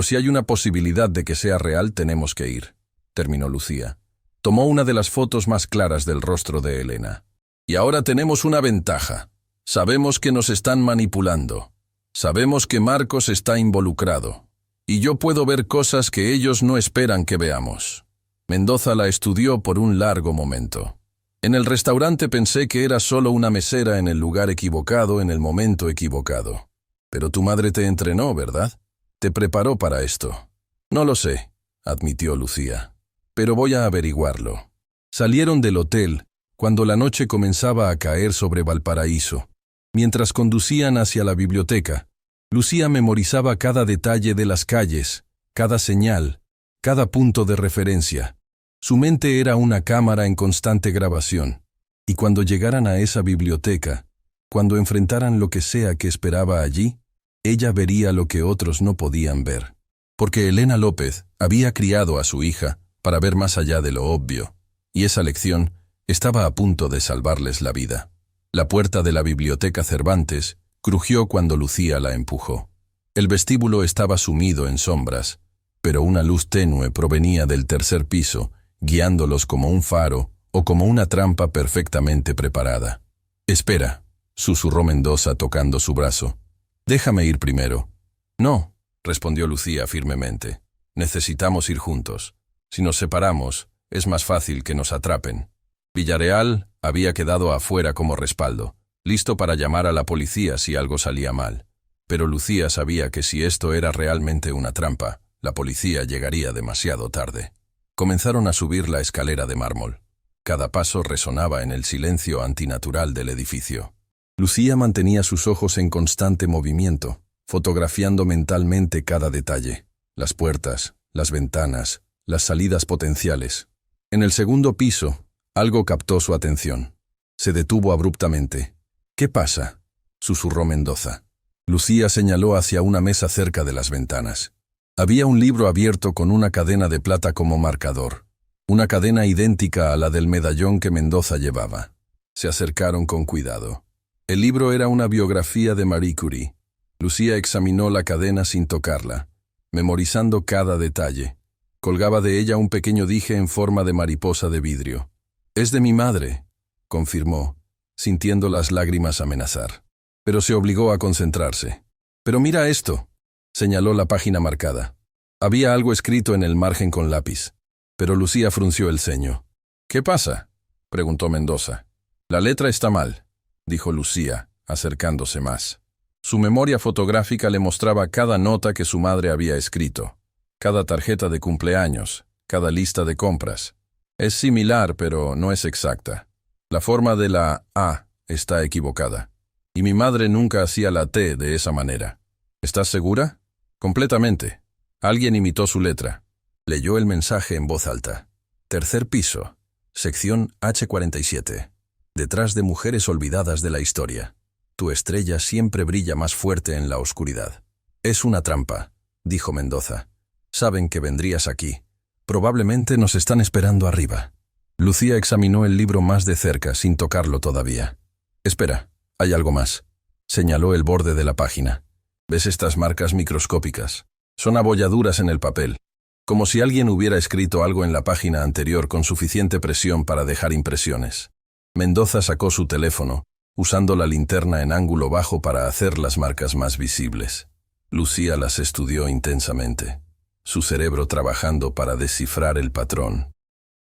si hay una posibilidad de que sea real, tenemos que ir, terminó Lucía. Tomó una de las fotos más claras del rostro de Elena. Y ahora tenemos una ventaja. Sabemos que nos están manipulando. Sabemos que Marcos está involucrado. Y yo puedo ver cosas que ellos no esperan que veamos. Mendoza la estudió por un largo momento. En el restaurante pensé que era solo una mesera en el lugar equivocado en el momento equivocado. Pero tu madre te entrenó, ¿verdad? Te preparó para esto. No lo sé, admitió Lucía. Pero voy a averiguarlo. Salieron del hotel cuando la noche comenzaba a caer sobre Valparaíso. Mientras conducían hacia la biblioteca, Lucía memorizaba cada detalle de las calles, cada señal, cada punto de referencia. Su mente era una cámara en constante grabación, y cuando llegaran a esa biblioteca, cuando enfrentaran lo que sea que esperaba allí, ella vería lo que otros no podían ver. Porque Elena López había criado a su hija para ver más allá de lo obvio, y esa lección estaba a punto de salvarles la vida. La puerta de la biblioteca Cervantes crujió cuando Lucía la empujó. El vestíbulo estaba sumido en sombras, pero una luz tenue provenía del tercer piso, guiándolos como un faro o como una trampa perfectamente preparada. «Espera», susurró Mendoza tocando su brazo. «Déjame ir primero». «No», respondió Lucía firmemente. «Necesitamos ir juntos. Si nos separamos, es más fácil que nos atrapen». Villarreal había quedado afuera como respaldo, listo para llamar a la policía si algo salía mal. Pero Lucía sabía que si esto era realmente una trampa, la policía llegaría demasiado tarde. Comenzaron a subir la escalera de mármol. Cada paso resonaba en el silencio antinatural del edificio. Lucía mantenía sus ojos en constante movimiento, fotografiando mentalmente cada detalle: las puertas, las ventanas, las salidas potenciales. En el segundo piso, algo captó su atención. Se detuvo abruptamente. «¿Qué pasa?», susurró Mendoza. Lucía señaló hacia una mesa cerca de las ventanas. Había un libro abierto con una cadena de plata como marcador. Una cadena idéntica a la del medallón que Mendoza llevaba. Se acercaron con cuidado. El libro era una biografía de Marie Curie. Lucía examinó la cadena sin tocarla, memorizando cada detalle. Colgaba de ella un pequeño dije en forma de mariposa de vidrio. «Es de mi madre», confirmó, sintiendo las lágrimas amenazar. Pero se obligó a concentrarse. «Pero mira esto», señaló la página marcada. Había algo escrito en el margen con lápiz, pero Lucía frunció el ceño. «¿Qué pasa?», preguntó Mendoza. «La letra está mal», dijo Lucía, acercándose más. Su memoria fotográfica le mostraba cada nota que su madre había escrito, cada tarjeta de cumpleaños, cada lista de compras. Es similar, pero no es exacta. La forma de la A está equivocada. Y mi madre nunca hacía la T de esa manera. ¿Estás segura? Completamente. Alguien imitó su letra. Leyó el mensaje en voz alta. Tercer piso. Sección H47. Detrás de mujeres olvidadas de la historia. Tu estrella siempre brilla más fuerte en la oscuridad. Es una trampa, dijo Mendoza. Saben que vendrías aquí. Probablemente nos están esperando arriba. Lucía examinó el libro más de cerca, sin tocarlo todavía. Espera, hay algo más. Señaló el borde de la página. ¿Ves estas marcas microscópicas? Son abolladuras en el papel, como si alguien hubiera escrito algo en la página anterior con suficiente presión para dejar impresiones. Mendoza sacó su teléfono, usando la linterna en ángulo bajo para hacer las marcas más visibles. Lucía las estudió intensamente, su cerebro trabajando para descifrar el patrón.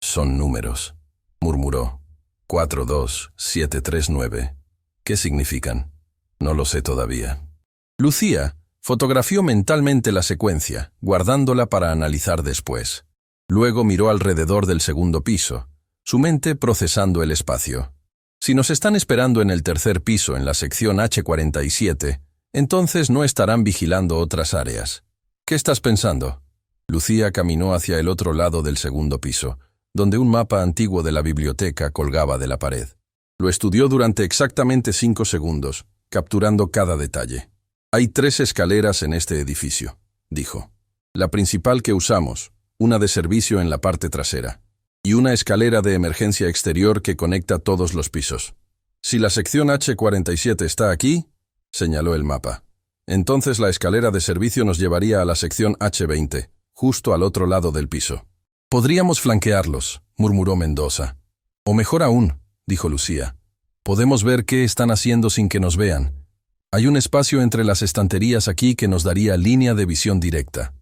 «Son números», murmuró. 42739. ¿Qué significan? No lo sé todavía. Lucía fotografió mentalmente la secuencia, guardándola para analizar después. Luego miró alrededor del segundo piso, su mente procesando el espacio. Si nos están esperando en el tercer piso en la sección H47, entonces no estarán vigilando otras áreas. ¿Qué estás pensando? Lucía caminó hacia el otro lado del segundo piso, donde un mapa antiguo de la biblioteca colgaba de la pared. Lo estudió durante exactamente 5 segundos, capturando cada detalle. «Hay 3 escaleras en este edificio», dijo. «La principal que usamos, una de servicio en la parte trasera, y una escalera de emergencia exterior que conecta todos los pisos. Si la sección H47 está aquí», señaló el mapa, «entonces la escalera de servicio nos llevaría a la sección H20, justo al otro lado del piso». «Podríamos flanquearlos», murmuró Mendoza. «O mejor aún», dijo Lucía. «Podemos ver qué están haciendo sin que nos vean. Hay un espacio entre las estanterías aquí que nos daría línea de visión directa».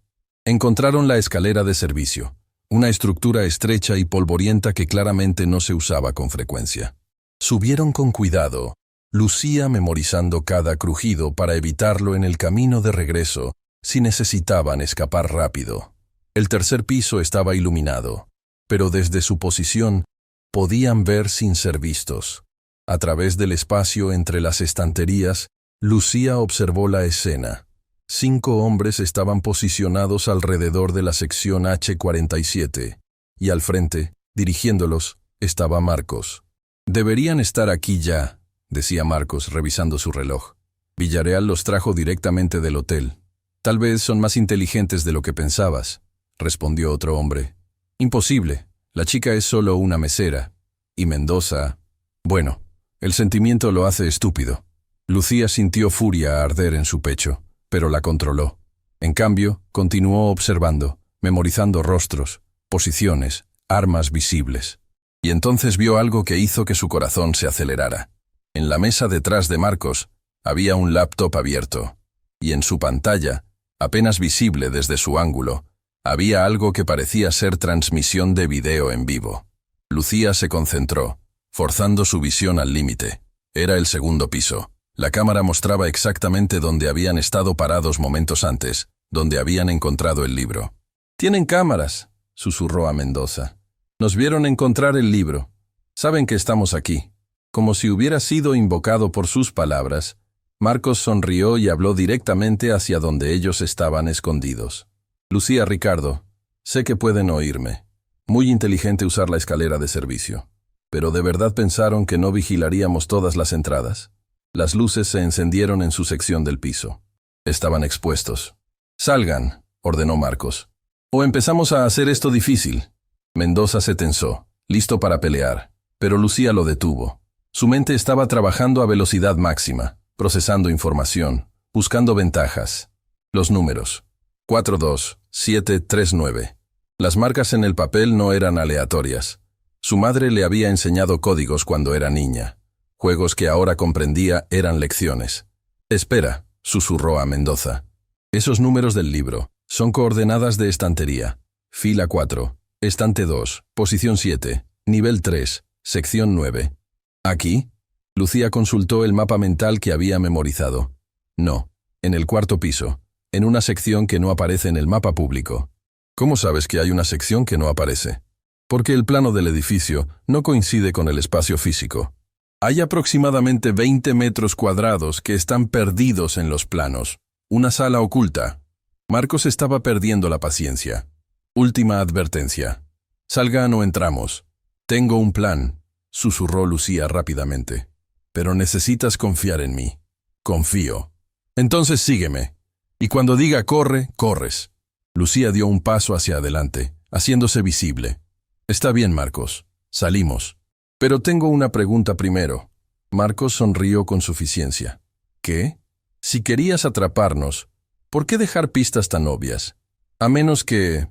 Encontraron la escalera de servicio, una estructura estrecha y polvorienta que claramente no se usaba con frecuencia. Subieron con cuidado, Lucía memorizando cada crujido para evitarlo en el camino de regreso si necesitaban escapar rápido. El tercer piso estaba iluminado, pero desde su posición podían ver sin ser vistos. A través del espacio entre las estanterías, Lucía observó la escena. 5 hombres estaban posicionados alrededor de la sección H-47, y al frente, dirigiéndolos, estaba Marcos. «Deberían estar aquí ya», decía Marcos revisando su reloj. «Villarreal los trajo directamente del hotel. Tal vez son más inteligentes de lo que pensabas», respondió otro hombre. «Imposible, la chica es solo una mesera. Y Mendoza... Bueno, el sentimiento lo hace estúpido». Lucía sintió furia arder en su pecho, pero la controló. En cambio, continuó observando, memorizando rostros, posiciones, armas visibles. Y entonces vio algo que hizo que su corazón se acelerara. En la mesa detrás de Marcos había un laptop abierto, y en su pantalla, apenas visible desde su ángulo, había algo que parecía ser transmisión de video en vivo. Lucía se concentró, forzando su visión al límite. Era el segundo piso. La cámara mostraba exactamente donde habían estado parados momentos antes, donde habían encontrado el libro. «Tienen cámaras», susurró a Mendoza. «Nos vieron encontrar el libro. Saben que estamos aquí». Como si hubiera sido invocado por sus palabras, Marcos sonrió y habló directamente hacia donde ellos estaban escondidos. «Lucía, Ricardo, sé que pueden oírme. Muy inteligente usar la escalera de servicio. ¿Pero de verdad pensaron que no vigilaríamos todas las entradas?» Las luces se encendieron en su sección del piso. Estaban expuestos. «Salgan», ordenó Marcos. «O empezamos a hacer esto difícil». Mendoza se tensó, listo para pelear, pero Lucía lo detuvo. Su mente estaba trabajando a velocidad máxima, procesando información, buscando ventajas. Los números. 42739. Las marcas en el papel no eran aleatorias. Su madre le había enseñado códigos cuando era niña. Juegos que ahora comprendía eran lecciones. «Espera», susurró a Mendoza. «Esos números del libro son coordenadas de estantería. Fila 4, estante 2, posición 7, nivel 3, sección 9. ¿Aquí?» Lucía consultó el mapa mental que había memorizado. «No, en el cuarto piso, en una sección que no aparece en el mapa público». «¿Cómo sabes que hay una sección que no aparece?» «Porque el plano del edificio no coincide con el espacio físico. Hay aproximadamente 20 metros cuadrados que están perdidos en los planos. Una sala oculta». Marcos estaba perdiendo la paciencia. «Última advertencia. Salgan o entramos. Tengo un plan», susurró Lucía rápidamente. «Pero necesitas confiar en mí». «Confío». «Entonces sígueme. Y cuando diga corre, corres». Lucía dio un paso hacia adelante, haciéndose visible. «Está bien, Marcos. Salimos. Pero tengo una pregunta primero». Marcos sonrió con suficiencia. «¿Qué? Si querías atraparnos, ¿por qué dejar pistas tan obvias? A menos que...»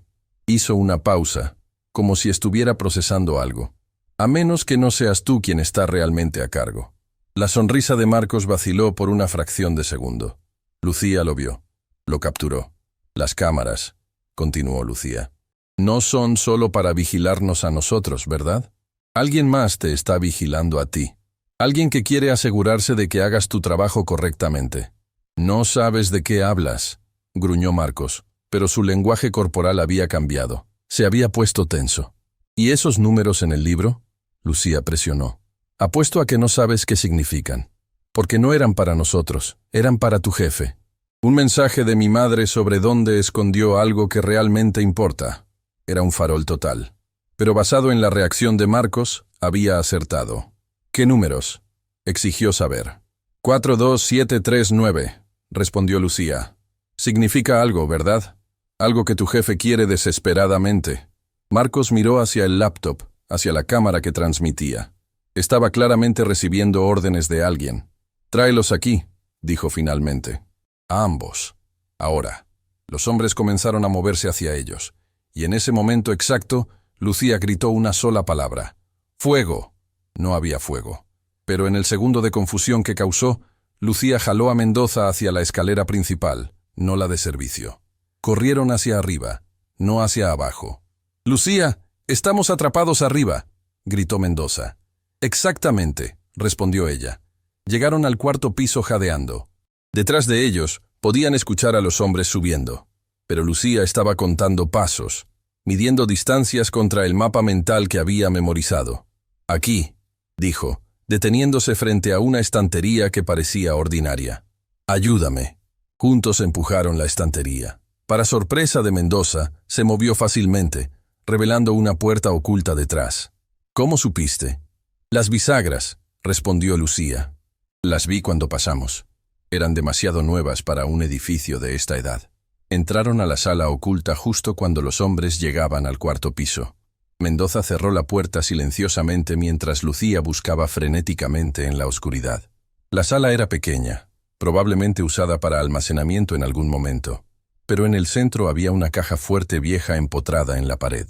Hizo una pausa, como si estuviera procesando algo. «A menos que no seas tú quien está realmente a cargo». La sonrisa de Marcos vaciló por una fracción de segundo. Lucía lo vio. Lo capturó. «Las cámaras», continuó Lucía, «no son solo para vigilarnos a nosotros, ¿verdad? Alguien más te está vigilando a ti. Alguien que quiere asegurarse de que hagas tu trabajo correctamente». «No sabes de qué hablas», gruñó Marcos, pero su lenguaje corporal había cambiado. Se había puesto tenso. «¿Y esos números en el libro?», Lucía presionó. «Apuesto a que no sabes qué significan. Porque no eran para nosotros, eran para tu jefe. Un mensaje de mi madre sobre dónde escondió algo que realmente importa». Era un farol total. Pero basado en la reacción de Marcos, había acertado. «¿Qué números?», exigió saber. 42739, respondió Lucía. «Significa algo, ¿verdad? Algo que tu jefe quiere desesperadamente». Marcos miró hacia el laptop, hacia la cámara que transmitía. Estaba claramente recibiendo órdenes de alguien. «Tráelos aquí», dijo finalmente. «A ambos». Ahora, los hombres comenzaron a moverse hacia ellos, y en ese momento exacto, Lucía gritó una sola palabra. «¡Fuego!». No había fuego. Pero en el segundo de confusión que causó, Lucía jaló a Mendoza hacia la escalera principal, no la de servicio. Corrieron hacia arriba, no hacia abajo. «Lucía, estamos atrapados arriba», gritó Mendoza. «Exactamente», respondió ella. Llegaron al cuarto piso jadeando. Detrás de ellos podían escuchar a los hombres subiendo, pero Lucía estaba contando pasos, midiendo distancias contra el mapa mental que había memorizado. «Aquí», dijo, deteniéndose frente a una estantería que parecía ordinaria. «Ayúdame». Juntos empujaron la estantería. Para sorpresa de Mendoza, se movió fácilmente, revelando una puerta oculta detrás. «¿Cómo supiste?» «Las bisagras», respondió Lucía. «Las vi cuando pasamos. Eran demasiado nuevas para un edificio de esta edad». Entraron a la sala oculta justo cuando los hombres llegaban al cuarto piso. Mendoza cerró la puerta silenciosamente mientras Lucía buscaba frenéticamente en la oscuridad. La sala era pequeña, probablemente usada para almacenamiento en algún momento, pero en el centro había una caja fuerte vieja empotrada en la pared.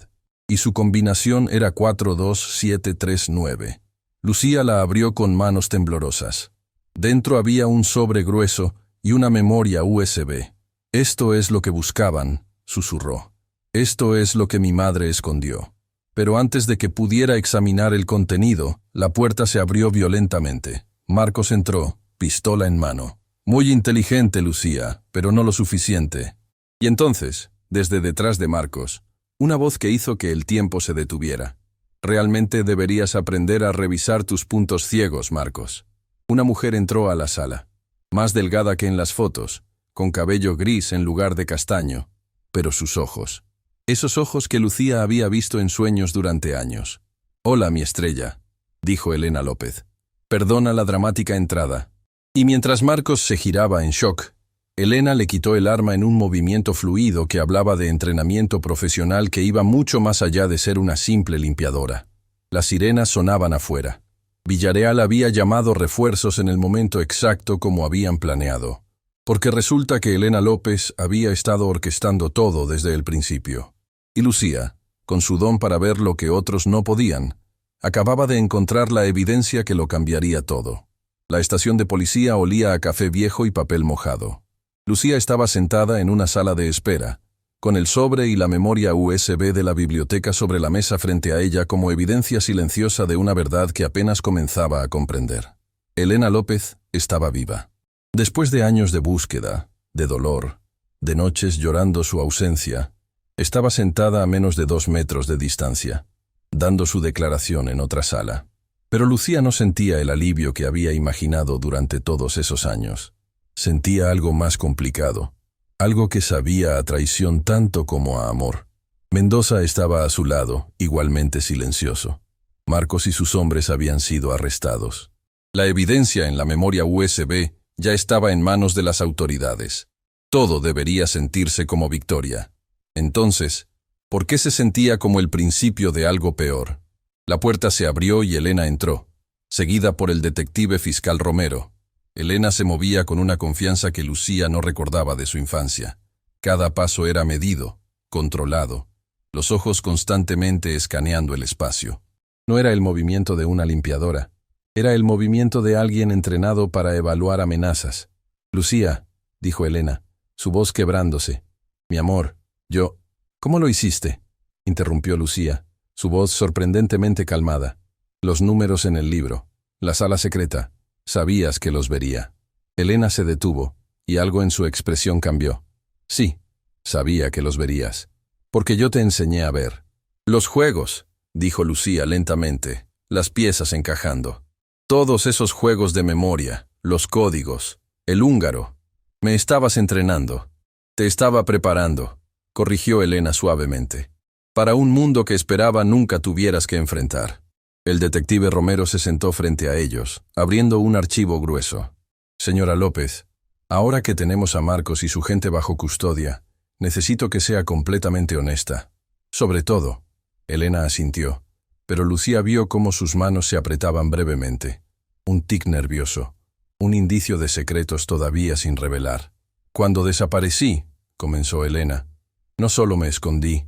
Y su combinación era 42739. Lucía la abrió con manos temblorosas. Dentro había un sobre grueso y una memoria USB. «Esto es lo que buscaban», susurró. «Esto es lo que mi madre escondió». Pero antes de que pudiera examinar el contenido, la puerta se abrió violentamente. Marcos entró, pistola en mano. «Muy inteligente, Lucía, pero no lo suficiente». Y entonces, desde detrás de Marcos, una voz que hizo que el tiempo se detuviera. «Realmente deberías aprender a revisar tus puntos ciegos, Marcos». Una mujer entró a la sala, más delgada que en las fotos, con cabello gris en lugar de castaño, pero sus ojos. Esos ojos que Lucía había visto en sueños durante años. «Hola, mi estrella», dijo Elena López. «Perdona la dramática entrada». Y mientras Marcos se giraba en shock, Elena le quitó el arma en un movimiento fluido que hablaba de entrenamiento profesional que iba mucho más allá de ser una simple limpiadora. Las sirenas sonaban afuera. Villarreal había llamado refuerzos en el momento exacto como habían planeado, porque resulta que Elena López había estado orquestando todo desde el principio. Y Lucía, con su don para ver lo que otros no podían, acababa de encontrar la evidencia que lo cambiaría todo. La estación de policía olía a café viejo y papel mojado. Lucía estaba sentada en una sala de espera, con el sobre y la memoria USB de la biblioteca sobre la mesa frente a ella como evidencia silenciosa de una verdad que apenas comenzaba a comprender. Elena López estaba viva. Después de años de búsqueda, de dolor, de noches llorando su ausencia, estaba sentada a menos de 2 metros de distancia, dando su declaración en otra sala. Pero Lucía no sentía el alivio que había imaginado durante todos esos años. Sentía algo más complicado, algo que sabía a traición tanto como a amor. Mendoza estaba a su lado, igualmente silencioso. Marcos y sus hombres habían sido arrestados. La evidencia en la memoria USB ya estaba en manos de las autoridades. Todo debería sentirse como victoria. Entonces, ¿por qué se sentía como el principio de algo peor? La puerta se abrió y Elena entró, seguida por el detective fiscal Romero. Elena se movía con una confianza que Lucía no recordaba de su infancia. Cada paso era medido, controlado, los ojos constantemente escaneando el espacio. No era el movimiento de una limpiadora, era el movimiento de alguien entrenado para evaluar amenazas. «Lucía», dijo Elena, su voz quebrándose. «Mi amor, yo...» «¿Cómo lo hiciste?», interrumpió Lucía, su voz sorprendentemente calmada. «Los números en el libro, la sala secreta. Sabías que los vería». Elena se detuvo, y algo en su expresión cambió. «Sí, sabía que los verías, porque yo te enseñé a ver». «Los juegos», dijo Lucía lentamente, las piezas encajando. «Todos esos juegos de memoria, los códigos, el húngaro. Me estabas entrenando. Te estaba preparando», corrigió Elena suavemente, «para un mundo que esperaba nunca tuvieras que enfrentar». El detective Romero se sentó frente a ellos, abriendo un archivo grueso. «Señora López, ahora que tenemos a Marcos y su gente bajo custodia, necesito que sea completamente honesta. Sobre todo», Elena asintió, pero Lucía vio cómo sus manos se apretaban brevemente. Un tic nervioso, un indicio de secretos todavía sin revelar. «Cuando desaparecí», comenzó Elena, «no solo me escondí,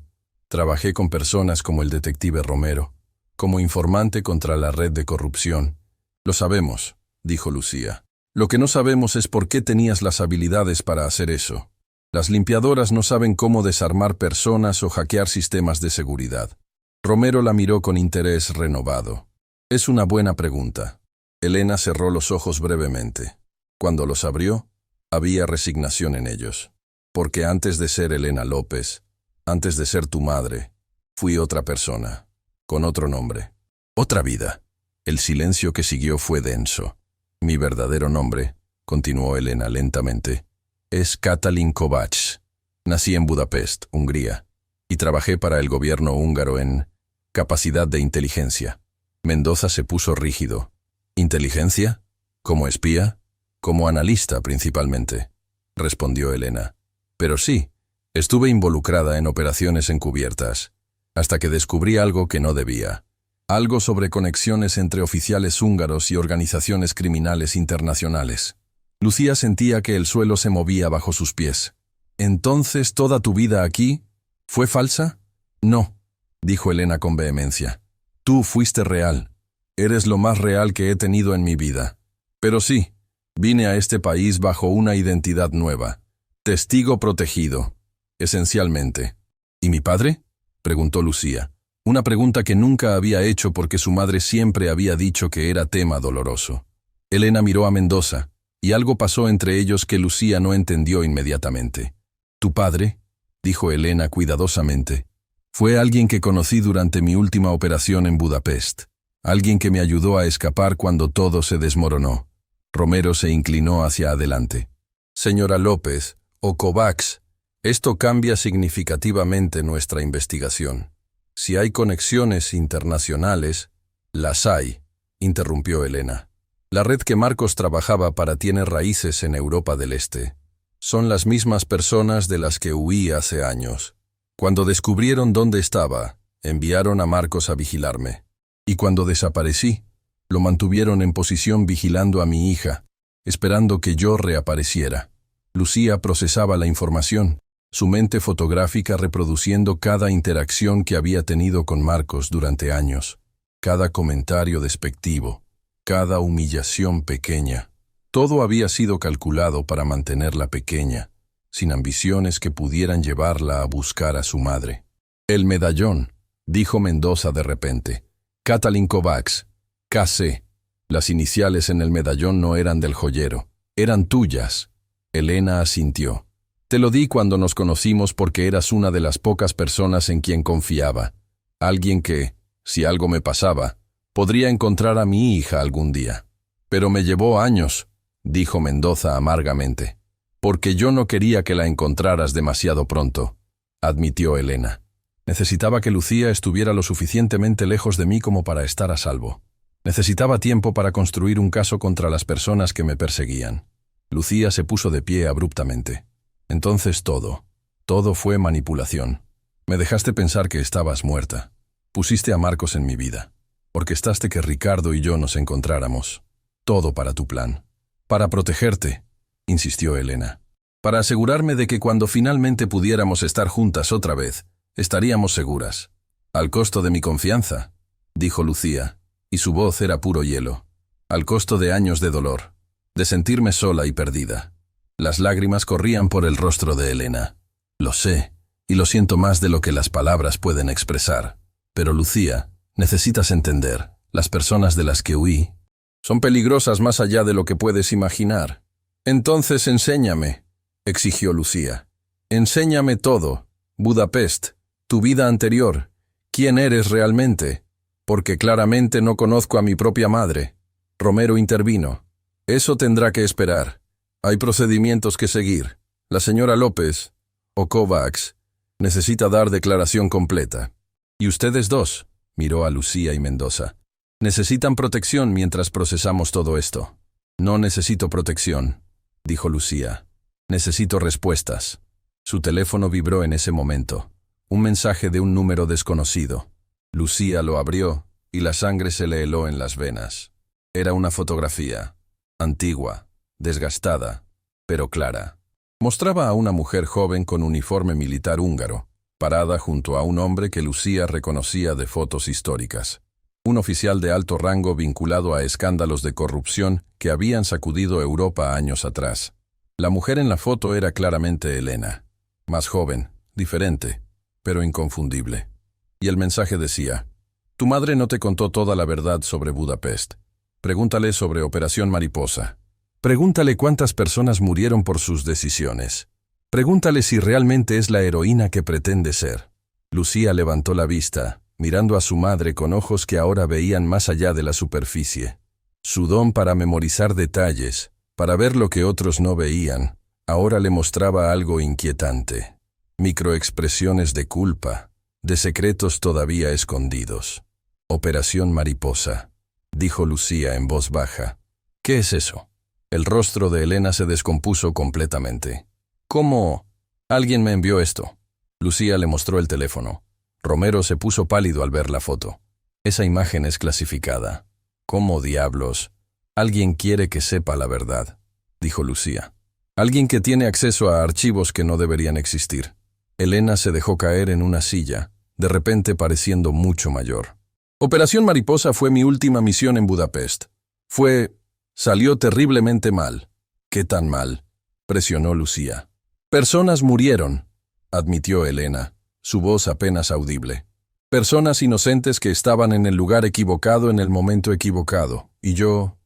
trabajé con personas como el detective Romero, como informante contra la red de corrupción». «Lo sabemos», dijo Lucía. «Lo que no sabemos es por qué tenías las habilidades para hacer eso». Las limpiadoras no saben cómo desarmar personas o hackear sistemas de seguridad. Romero la miró con interés renovado. Es una buena pregunta. Elena cerró los ojos brevemente. Cuando los abrió, había resignación en ellos. Porque antes de ser Elena López, antes de ser tu madre, fui otra persona, con otro nombre, otra vida. El silencio que siguió fue denso. Mi verdadero nombre, continuó Elena lentamente, es Katalin Kovács. Nací en Budapest, Hungría, y trabajé para el gobierno húngaro en capacidad de inteligencia. Mendoza se puso rígido. ¿Inteligencia? ¿Como espía? Como analista, principalmente, respondió Elena. Pero sí, estuve involucrada en operaciones encubiertas, hasta que descubrí algo que no debía. Algo sobre conexiones entre oficiales húngaros y organizaciones criminales internacionales. Lucía sentía que el suelo se movía bajo sus pies. ¿Entonces toda tu vida aquí fue falsa? No, dijo Elena con vehemencia. Tú fuiste real. Eres lo más real que he tenido en mi vida. Pero sí, vine a este país bajo una identidad nueva. Testigo protegido, esencialmente. ¿Y mi padre?, preguntó Lucía. Una pregunta que nunca había hecho porque su madre siempre había dicho que era tema doloroso. Elena miró a Mendoza, y algo pasó entre ellos que Lucía no entendió inmediatamente. «¿Tu padre?», dijo Elena cuidadosamente. «Fue alguien que conocí durante mi última operación en Budapest. Alguien que me ayudó a escapar cuando todo se desmoronó». Romero se inclinó hacia adelante. «Señora López, o Kovács, esto cambia significativamente nuestra investigación. Si hay conexiones internacionales, las hay», interrumpió Elena. «La red que Marcos trabajaba para tiene raíces en Europa del Este. Son las mismas personas de las que huí hace años. Cuando descubrieron dónde estaba, enviaron a Marcos a vigilarme. Y cuando desaparecí, lo mantuvieron en posición vigilando a mi hija, esperando que yo reapareciera». Lucía procesaba la información, su mente fotográfica reproduciendo cada interacción que había tenido con Marcos durante años, cada comentario despectivo, cada humillación pequeña. Todo había sido calculado para mantenerla pequeña, sin ambiciones que pudieran llevarla a buscar a su madre. «El medallón», dijo Mendoza de repente. «Katalin Kovács, KC. Las iniciales en el medallón no eran del joyero, eran tuyas». Elena asintió. «Te lo di cuando nos conocimos porque eras una de las pocas personas en quien confiaba. Alguien que, si algo me pasaba, podría encontrar a mi hija algún día. Pero me llevó años», dijo Mendoza amargamente. «Porque yo no quería que la encontraras demasiado pronto», admitió Elena. «Necesitaba que Lucía estuviera lo suficientemente lejos de mí como para estar a salvo. Necesitaba tiempo para construir un caso contra las personas que me perseguían». Lucía se puso de pie abruptamente. «Entonces todo fue manipulación. Me dejaste pensar que estabas muerta. Pusiste a Marcos en mi vida. Orquestaste que Ricardo y yo nos encontráramos. Todo para tu plan. Para protegerte», insistió Elena. «Para asegurarme de que cuando finalmente pudiéramos estar juntas otra vez, estaríamos seguras. Al costo de mi confianza», dijo Lucía, y su voz era puro hielo. «Al costo de años de dolor, de sentirme sola y perdida». Las lágrimas corrían por el rostro de Elena. «Lo sé, y lo siento más de lo que las palabras pueden expresar. Pero Lucía, necesitas entender, las personas de las que huí son peligrosas más allá de lo que puedes imaginar». «Entonces enséñame», exigió Lucía. «Enséñame todo. Budapest, tu vida anterior, quién eres realmente, porque claramente no conozco a mi propia madre». Romero intervino. «Eso tendrá que esperar. Hay procedimientos que seguir. La señora López, o Kovács, necesita dar declaración completa. Y ustedes dos», miró a Lucía y Mendoza, «necesitan protección mientras procesamos todo esto». «No necesito protección», dijo Lucía. «Necesito respuestas». Su teléfono vibró en ese momento. Un mensaje de un número desconocido. Lucía lo abrió y la sangre se le heló en las venas. Era una fotografía, antigua, desgastada, pero clara. Mostraba a una mujer joven con uniforme militar húngaro, parada junto a un hombre que Lucía reconocía de fotos históricas. Un oficial de alto rango vinculado a escándalos de corrupción que habían sacudido Europa años atrás. La mujer en la foto era claramente Elena. más joven, diferente, pero inconfundible. Y el mensaje decía: tu madre no te contó toda la verdad sobre Budapest. Pregúntale sobre Operación Mariposa. Pregúntale cuántas personas murieron por sus decisiones. Pregúntale si realmente es la heroína que pretende ser. Lucía levantó la vista, mirando a su madre con ojos que ahora veían más allá de la superficie. Su don para memorizar detalles, para ver lo que otros no veían, ahora le mostraba algo inquietante. Microexpresiones de culpa, de secretos todavía escondidos. Operación Mariposa, dijo Lucía en voz baja. ¿Qué es eso? El rostro de Elena se descompuso completamente. ¿Cómo? Alguien me envió esto. Lucía le mostró el teléfono. Romero se puso pálido al ver la foto. Esa imagen es clasificada. ¿Cómo diablos? Alguien quiere que sepa la verdad, dijo Lucía. Alguien que tiene acceso a archivos que no deberían existir. Elena se dejó caer en una silla, de repente pareciendo mucho mayor. Operación Mariposa fue mi última misión en Budapest. Salió terriblemente mal. ¿Qué tan mal?, presionó Lucía. Personas murieron, admitió Elena, su voz apenas audible. Personas inocentes que estaban en el lugar equivocado en el momento equivocado, y yo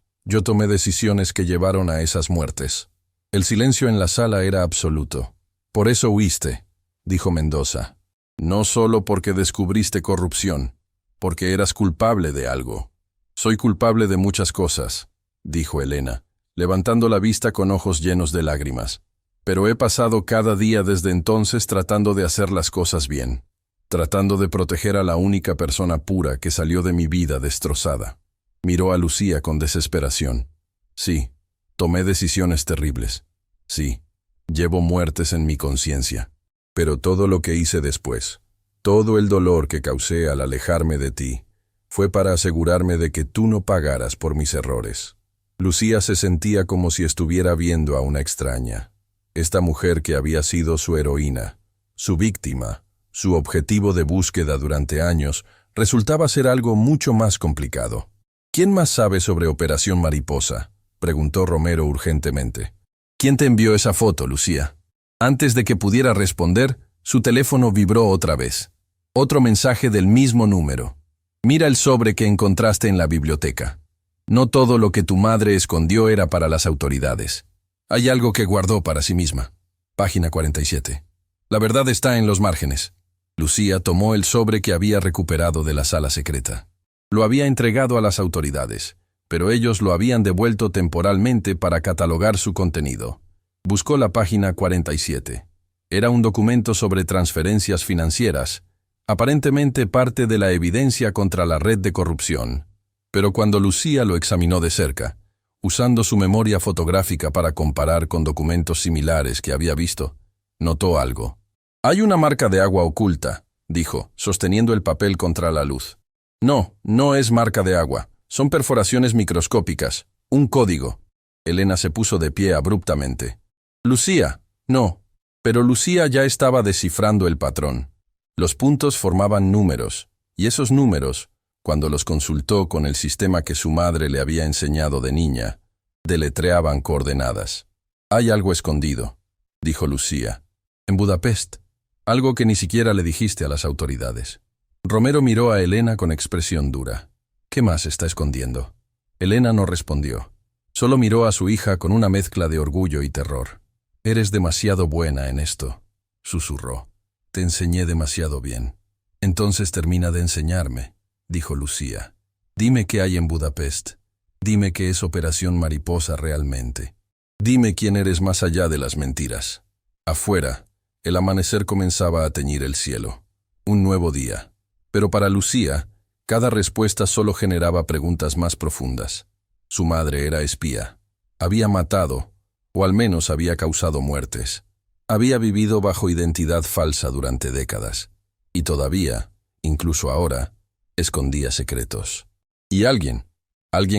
tomé decisiones que llevaron a esas muertes. El silencio en la sala era absoluto. Por eso huiste, dijo Mendoza. No solo porque descubriste corrupción, porque eras culpable de algo. Soy culpable de muchas cosas, dijo Elena, levantando la vista con ojos llenos de lágrimas. Pero he pasado cada día desde entonces tratando de hacer las cosas bien, tratando de proteger a la única persona pura que salió de mi vida destrozada. Miró a Lucía con desesperación. Sí, tomé decisiones terribles. Sí, llevo muertes en mi conciencia. Pero todo lo que hice después, todo el dolor que causé al alejarme de ti, fue para asegurarme de que tú no pagaras por mis errores. Lucía se sentía como si estuviera viendo a una extraña. Esta mujer que había sido su heroína, su víctima, su objetivo de búsqueda durante años, resultaba ser algo mucho más complicado. ¿Quién más sabe sobre Operación Mariposa?, preguntó Romero urgentemente. ¿Quién te envió esa foto, Lucía? Antes de que pudiera responder, su teléfono vibró otra vez. Otro mensaje del mismo número. Mira el sobre que encontraste en la biblioteca. No todo lo que tu madre escondió era para las autoridades. Hay algo que guardó para sí misma. Página 47. La verdad está en los márgenes. Lucía tomó el sobre que había recuperado de la sala secreta. Lo había entregado a las autoridades, pero ellos lo habían devuelto temporalmente para catalogar su contenido. Buscó la página 47. Era un documento sobre transferencias financieras, aparentemente parte de la evidencia contra la red de corrupción. Pero cuando Lucía lo examinó de cerca, usando su memoria fotográfica para comparar con documentos similares que había visto, notó algo. «Hay una marca de agua oculta», dijo, sosteniendo el papel contra la luz. «No, no es marca de agua. Son perforaciones microscópicas. Un código». Elena se puso de pie abruptamente. «Lucía, no». Pero Lucía ya estaba descifrando el patrón. Los puntos formaban números, y esos números, cuando los consultó con el sistema que su madre le había enseñado de niña, deletreaban coordenadas. «Hay algo escondido», dijo Lucía. «En Budapest. Algo que ni siquiera le dijiste a las autoridades». Romero miró a Elena con expresión dura. «¿Qué más está escondiendo?». Elena no respondió. Solo miró a su hija con una mezcla de orgullo y terror. «Eres demasiado buena en esto», susurró. «Te enseñé demasiado bien». «Entonces termina de enseñarme», dijo Lucía. «Dime qué hay en Budapest. Dime qué es Operación Mariposa realmente. Dime quién eres más allá de las mentiras». Afuera, el amanecer comenzaba a teñir el cielo. Un nuevo día. Pero para Lucía, cada respuesta solo generaba preguntas más profundas. Su madre era espía. Había matado, o al menos había causado muertes. Había vivido bajo identidad falsa durante décadas. Y todavía, incluso ahora, escondía secretos. Y alguien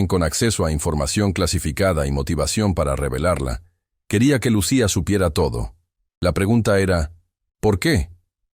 con acceso a información clasificada y motivación para revelarla, quería que Lucía supiera todo. La pregunta era, ¿por qué?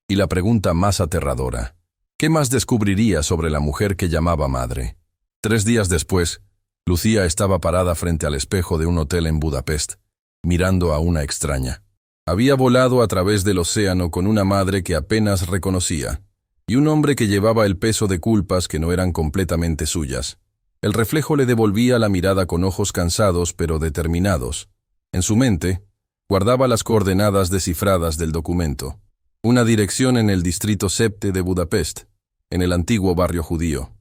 Y la pregunta más aterradora, ¿qué más descubriría sobre la mujer que llamaba madre? 3 días después, Lucía estaba parada frente al espejo de un hotel en Budapest, mirando a una extraña. Había volado a través del océano con una madre que apenas reconocía, y un hombre que llevaba el peso de culpas que no eran completamente suyas. El reflejo le devolvía la mirada con ojos cansados pero determinados. En su mente, guardaba las coordenadas descifradas del documento. Una dirección en el distrito Septe de Budapest, en el antiguo barrio judío.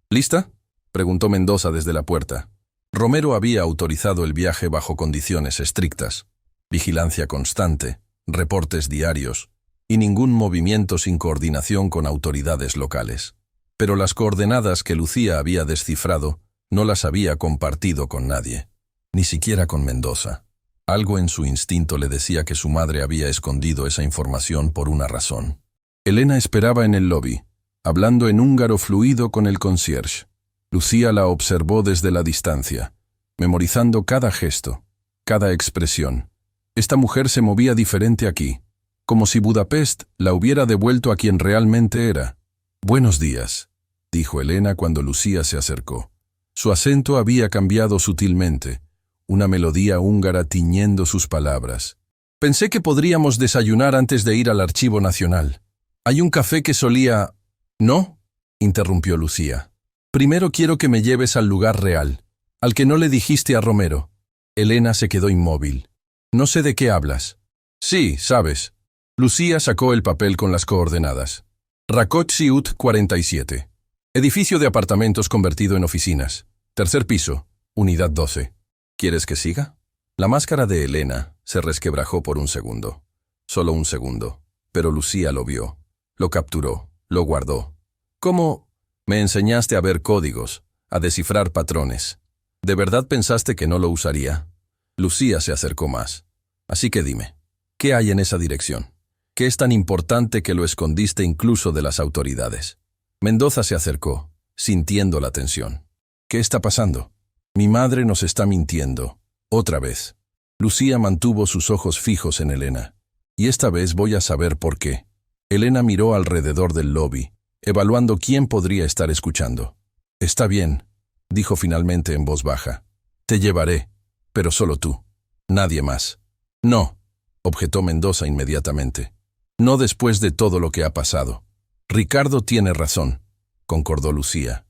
¿Lista?, preguntó Mendoza desde la puerta. Romero había autorizado el viaje bajo condiciones estrictas. Vigilancia constante, reportes diarios y ningún movimiento sin coordinación con autoridades locales. Pero las coordenadas que Lucía había descifrado no las había compartido con nadie, ni siquiera con Mendoza. Algo en su instinto le decía que su madre había escondido esa información por una razón. Elena esperaba en el lobby, hablando en húngaro fluido con el concierge. Lucía la observó desde la distancia, memorizando cada gesto, cada expresión. Esta mujer se movía diferente aquí, como si Budapest la hubiera devuelto a quien realmente era. «Buenos días», dijo Elena cuando Lucía se acercó. Su acento había cambiado sutilmente, una melodía húngara tiñendo sus palabras. «Pensé que podríamos desayunar antes de ir al Archivo Nacional. Hay un café que solía...» «¿No?», interrumpió Lucía. «Primero quiero que me lleves al lugar real, al que no le dijiste a Romero». Elena se quedó inmóvil. «No sé de qué hablas». «Sí, sabes». Lucía sacó el papel con las coordenadas. Rákóczi út 47. Edificio de apartamentos convertido en oficinas. Tercer piso, unidad 12. ¿Quieres que siga? La máscara de Elena se resquebrajó por un segundo. Solo un segundo. Pero Lucía lo vio. Lo capturó. Lo guardó. ¿Cómo? Me enseñaste a ver códigos, a descifrar patrones. ¿De verdad pensaste que no lo usaría? Lucía se acercó más. Así que dime, ¿qué hay en esa dirección? ¿Qué es tan importante que lo escondiste incluso de las autoridades? Mendoza se acercó, sintiendo la tensión. ¿Qué está pasando? Mi madre nos está mintiendo. Otra vez. Lucía mantuvo sus ojos fijos en Elena. Y esta vez voy a saber por qué. Elena miró alrededor del lobby, evaluando quién podría estar escuchando. Está bien, dijo finalmente en voz baja. Te llevaré, pero solo tú. Nadie más. No, objetó Mendoza inmediatamente. No después de todo lo que ha pasado. Ricardo tiene razón, concordó Lucía.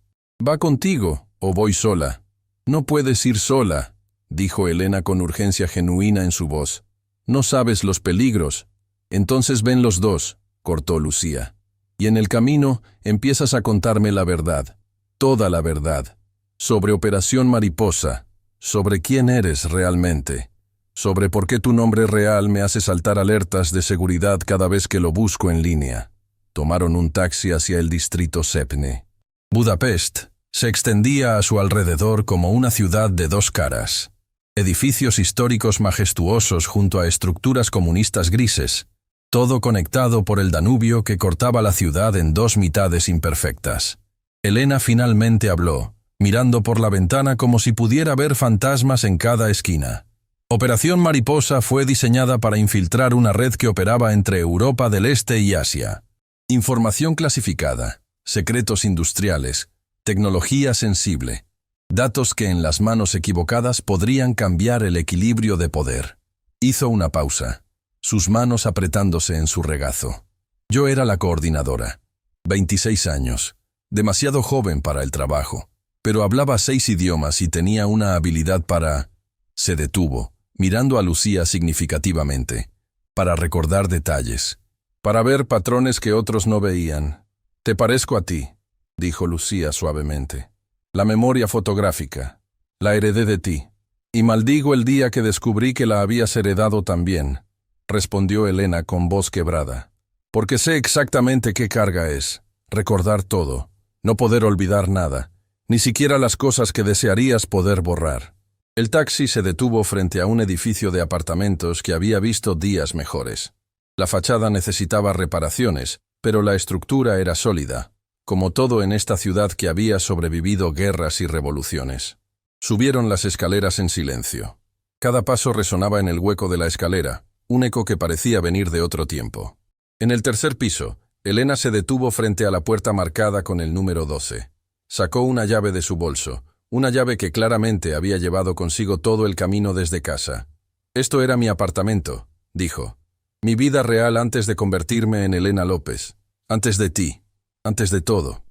Va contigo, o voy sola. No puedes ir sola, dijo Elena con urgencia genuina en su voz. No sabes los peligros. Entonces ven los dos, cortó Lucía. Y en el camino empiezas a contarme la verdad, toda la verdad, sobre Operación Mariposa, sobre quién eres realmente, sobre por qué tu nombre real me hace saltar alertas de seguridad cada vez que lo busco en línea. Tomaron un taxi hacia el distrito Sepne. Budapest se extendía a su alrededor como una ciudad de dos caras. Edificios históricos majestuosos junto a estructuras comunistas grises, todo conectado por el Danubio que cortaba la ciudad en dos mitades imperfectas. Elena finalmente habló, mirando por la ventana como si pudiera ver fantasmas en cada esquina. Operación Mariposa fue diseñada para infiltrar una red que operaba entre Europa del Este y Asia. Información clasificada, secretos industriales, tecnología sensible, datos que en las manos equivocadas podrían cambiar el equilibrio de poder. Hizo una pausa, sus manos apretándose en su regazo. Yo era la coordinadora, 26 años, demasiado joven para el trabajo, pero hablaba 6 idiomas y tenía una habilidad para... Se detuvo, mirando a Lucía significativamente, para recordar detalles, para ver patrones que otros no veían. «Te parezco a ti», dijo Lucía suavemente. «La memoria fotográfica. La heredé de ti. Y maldigo el día que descubrí que la habías heredado también», respondió Elena con voz quebrada. «Porque sé exactamente qué carga es. Recordar todo. No poder olvidar nada. Ni siquiera las cosas que desearías poder borrar». El taxi se detuvo frente a un edificio de apartamentos que había visto días mejores. La fachada necesitaba reparaciones, pero la estructura era sólida, como todo en esta ciudad que había sobrevivido guerras y revoluciones. Subieron las escaleras en silencio. Cada paso resonaba en el hueco de la escalera, un eco que parecía venir de otro tiempo. En el tercer piso, Elena se detuvo frente a la puerta marcada con el número 12. Sacó una llave de su bolso, una llave que claramente había llevado consigo todo el camino desde casa. «Esto era mi apartamento», dijo. Mi vida real antes de convertirme en Elena López. Antes de ti. Antes de todo.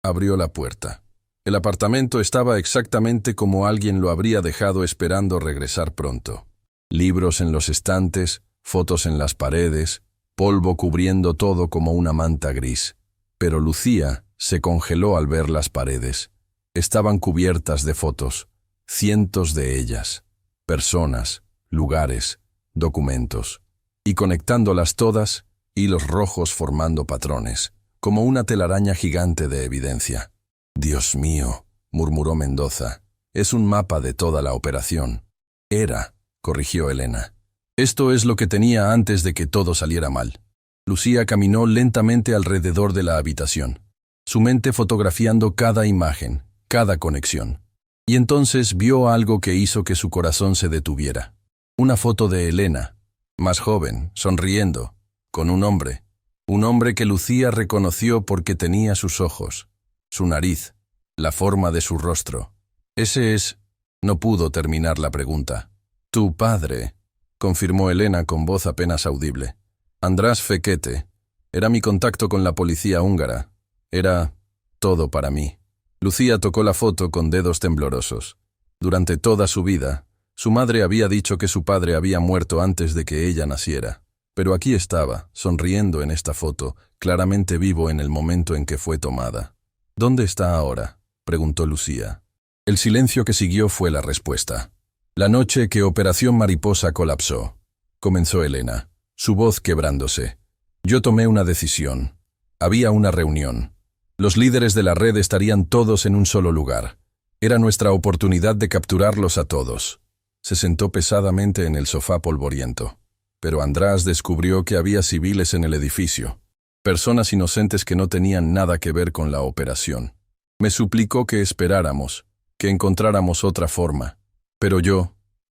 Abrió la puerta. El apartamento estaba exactamente como alguien lo habría dejado esperando regresar pronto. Libros en los estantes, fotos en las paredes, polvo cubriendo todo como una manta gris. Pero Lucía se congeló al ver las paredes. Estaban cubiertas de fotos, cientos de ellas, personas, lugares, documentos, y conectándolas todas, hilos rojos formando patrones, como una telaraña gigante de evidencia. «Dios mío», murmuró Mendoza, «es un mapa de toda la operación». «Era», corrigió Elena. «Esto es lo que tenía antes de que todo saliera mal». Lucía caminó lentamente alrededor de la habitación, su mente fotografiando cada imagen, cada conexión. Y entonces vio algo que hizo que su corazón se detuviera. Una foto de Elena, más joven, sonriendo, con un hombre que Lucía reconoció porque tenía sus ojos, su nariz, la forma de su rostro. Ese es... No pudo terminar la pregunta. «Tu padre», confirmó Elena con voz apenas audible. «András Fekete. Era mi contacto con la policía húngara. Era todo para mí». Lucía tocó la foto con dedos temblorosos. Durante toda su vida, su madre había dicho que su padre había muerto antes de que ella naciera. Pero aquí estaba, sonriendo en esta foto, claramente vivo en el momento en que fue tomada. «¿Dónde está ahora?», preguntó Lucía. El silencio que siguió fue la respuesta. «La noche que Operación Mariposa colapsó», comenzó Elena, su voz quebrándose. «Yo tomé una decisión. Había una reunión. Los líderes de la red estarían todos en un solo lugar. Era nuestra oportunidad de capturarlos a todos». Se sentó pesadamente en el sofá polvoriento. Pero András descubrió que había civiles en el edificio, personas inocentes que no tenían nada que ver con la operación. Me suplicó que esperáramos, que encontráramos otra forma. Pero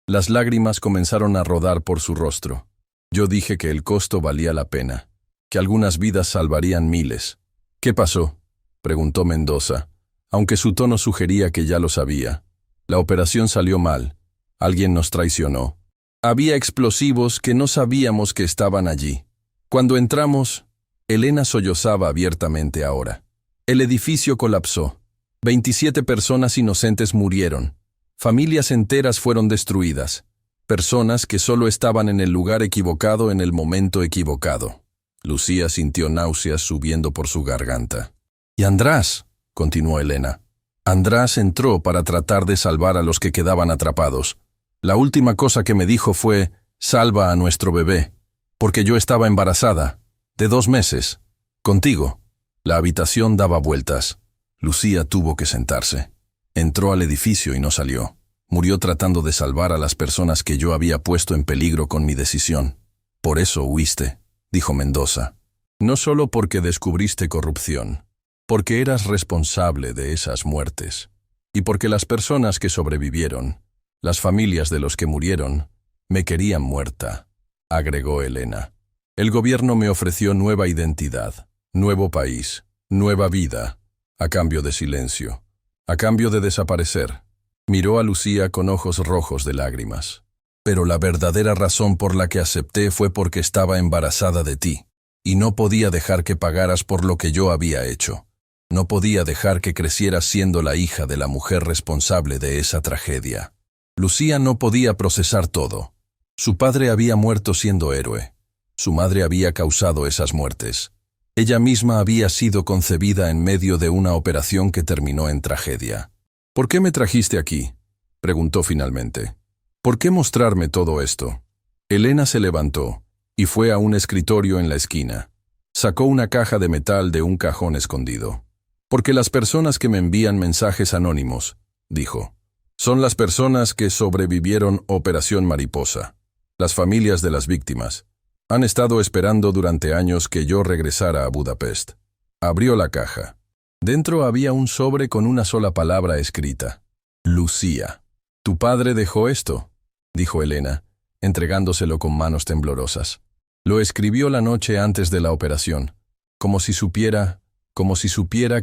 las lágrimas comenzaron a rodar por su rostro. Yo dije que el costo valía la pena, que algunas vidas salvarían miles. «¿Qué pasó?», preguntó Mendoza, aunque su tono sugería que ya lo sabía. «La operación salió mal. Alguien nos traicionó. Había explosivos que no sabíamos que estaban allí. Cuando entramos...» Elena sollozaba abiertamente ahora. «El edificio colapsó. 27 personas inocentes murieron. Familias enteras fueron destruidas. Personas que solo estaban en el lugar equivocado en el momento equivocado». Lucía sintió náuseas subiendo por su garganta. «Y András», continuó Elena. «András entró para tratar de salvar a los que quedaban atrapados. La última cosa que me dijo fue, salva a nuestro bebé, porque yo estaba embarazada, de 2 meses, contigo». La habitación daba vueltas. Lucía tuvo que sentarse. Entró al edificio y no salió. Murió tratando de salvar a las personas que yo había puesto en peligro con mi decisión. «Por eso huiste», dijo Mendoza. «No solo porque descubriste corrupción, porque eras responsable de esas muertes, y porque las personas que sobrevivieron, las familias de los que murieron, me querían muerta», agregó Elena. «El gobierno me ofreció nueva identidad, nuevo país, nueva vida, a cambio de silencio, a cambio de desaparecer». Miró a Lucía con ojos rojos de lágrimas. «Pero la verdadera razón por la que acepté fue porque estaba embarazada de ti, y no podía dejar que pagaras por lo que yo había hecho. No podía dejar que crecieras siendo la hija de la mujer responsable de esa tragedia». Lucía no podía procesar todo. Su padre había muerto siendo héroe. Su madre había causado esas muertes. Ella misma había sido concebida en medio de una operación que terminó en tragedia. «¿Por qué me trajiste aquí?», preguntó finalmente. «¿Por qué mostrarme todo esto?». Elena se levantó y fue a un escritorio en la esquina. Sacó una caja de metal de un cajón escondido. «Porque las personas que me envían mensajes anónimos», dijo, «son las personas que sobrevivieron Operación Mariposa, las familias de las víctimas. Han estado esperando durante años que yo regresara a Budapest». Abrió la caja. Dentro había un sobre con una sola palabra escrita. «Lucía». «¿Tu padre dejó esto?», dijo Elena, entregándoselo con manos temblorosas. «Lo escribió la noche antes de la operación, como si supiera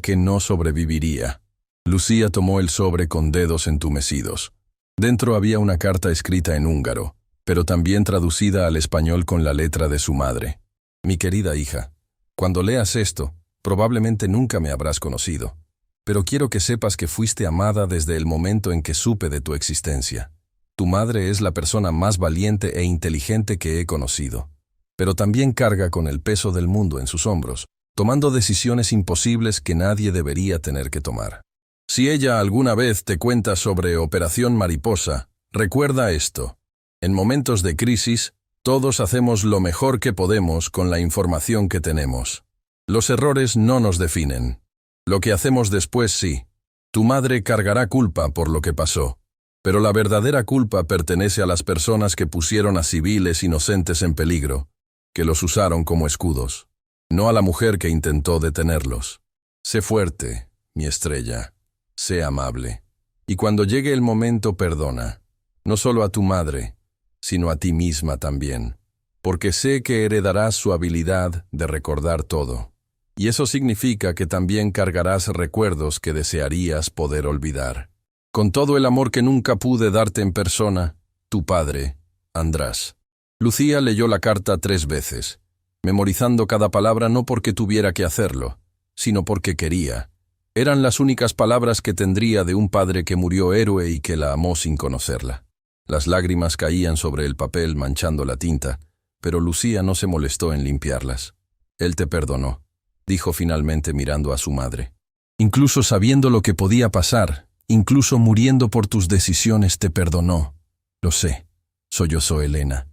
que no sobreviviría». Lucía tomó el sobre con dedos entumecidos. Dentro había una carta escrita en húngaro, pero también traducida al español con la letra de su madre. Mi querida hija, cuando leas esto, probablemente nunca me habrás conocido, pero quiero que sepas que fuiste amada desde el momento en que supe de tu existencia. Tu madre es la persona más valiente e inteligente que he conocido, pero también carga con el peso del mundo en sus hombros, tomando decisiones imposibles que nadie debería tener que tomar. Si ella alguna vez te cuenta sobre Operación Mariposa, recuerda esto. En momentos de crisis, todos hacemos lo mejor que podemos con la información que tenemos. Los errores no nos definen. Lo que hacemos después sí. Tu madre cargará culpa por lo que pasó, pero la verdadera culpa pertenece a las personas que pusieron a civiles inocentes en peligro, que los usaron como escudos, no a la mujer que intentó detenerlos. Sé fuerte, mi estrella. Sé amable. Y cuando llegue el momento, perdona. No solo a tu madre, sino a ti misma también, porque sé que heredarás su habilidad de recordar todo. Y eso significa que también cargarás recuerdos que desearías poder olvidar. Con todo el amor que nunca pude darte en persona, tu padre, András. Lucía leyó la carta 3 veces, memorizando cada palabra no porque tuviera que hacerlo, sino porque quería. Eran las únicas palabras que tendría de un padre que murió héroe y que la amó sin conocerla. Las lágrimas caían sobre el papel manchando la tinta, pero Lucía no se molestó en limpiarlas. Él te perdonó, dijo finalmente mirando a su madre. Incluso sabiendo lo que podía pasar, incluso muriendo por tus decisiones, te perdonó. Lo sé, sollozó Elena,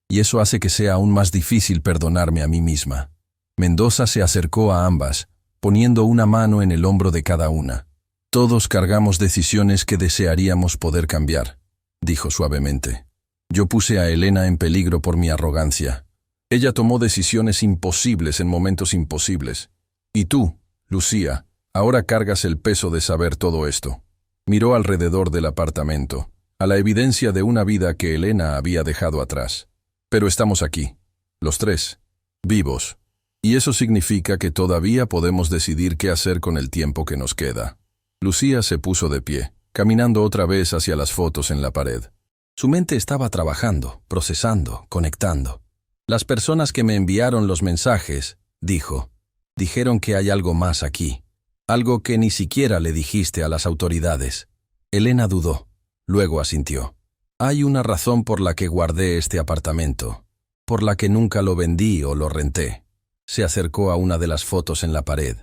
y eso hace que sea aún más difícil perdonarme a mí misma. Mendoza se acercó a ambas, poniendo una mano en el hombro de cada una. Todos cargamos decisiones que desearíamos poder cambiar, dijo suavemente. Yo puse a Elena en peligro por mi arrogancia. Ella tomó decisiones imposibles en momentos imposibles. Y tú, Lucía, ahora cargas el peso de saber todo esto. Miró alrededor del apartamento, a la evidencia de una vida que Elena había dejado atrás. Pero estamos aquí, los 3, vivos. Y eso significa que todavía podemos decidir qué hacer con el tiempo que nos queda. Lucía se puso de pie, caminando otra vez hacia las fotos en la pared. Su mente estaba trabajando, procesando, conectando. Las personas que me enviaron los mensajes, dijo, dijeron que hay algo más aquí, algo que ni siquiera le dijiste a las autoridades. Elena dudó, luego asintió. Hay una razón por la que guardé este apartamento, por la que nunca lo vendí o lo renté. Se acercó a una de las fotos en la pared.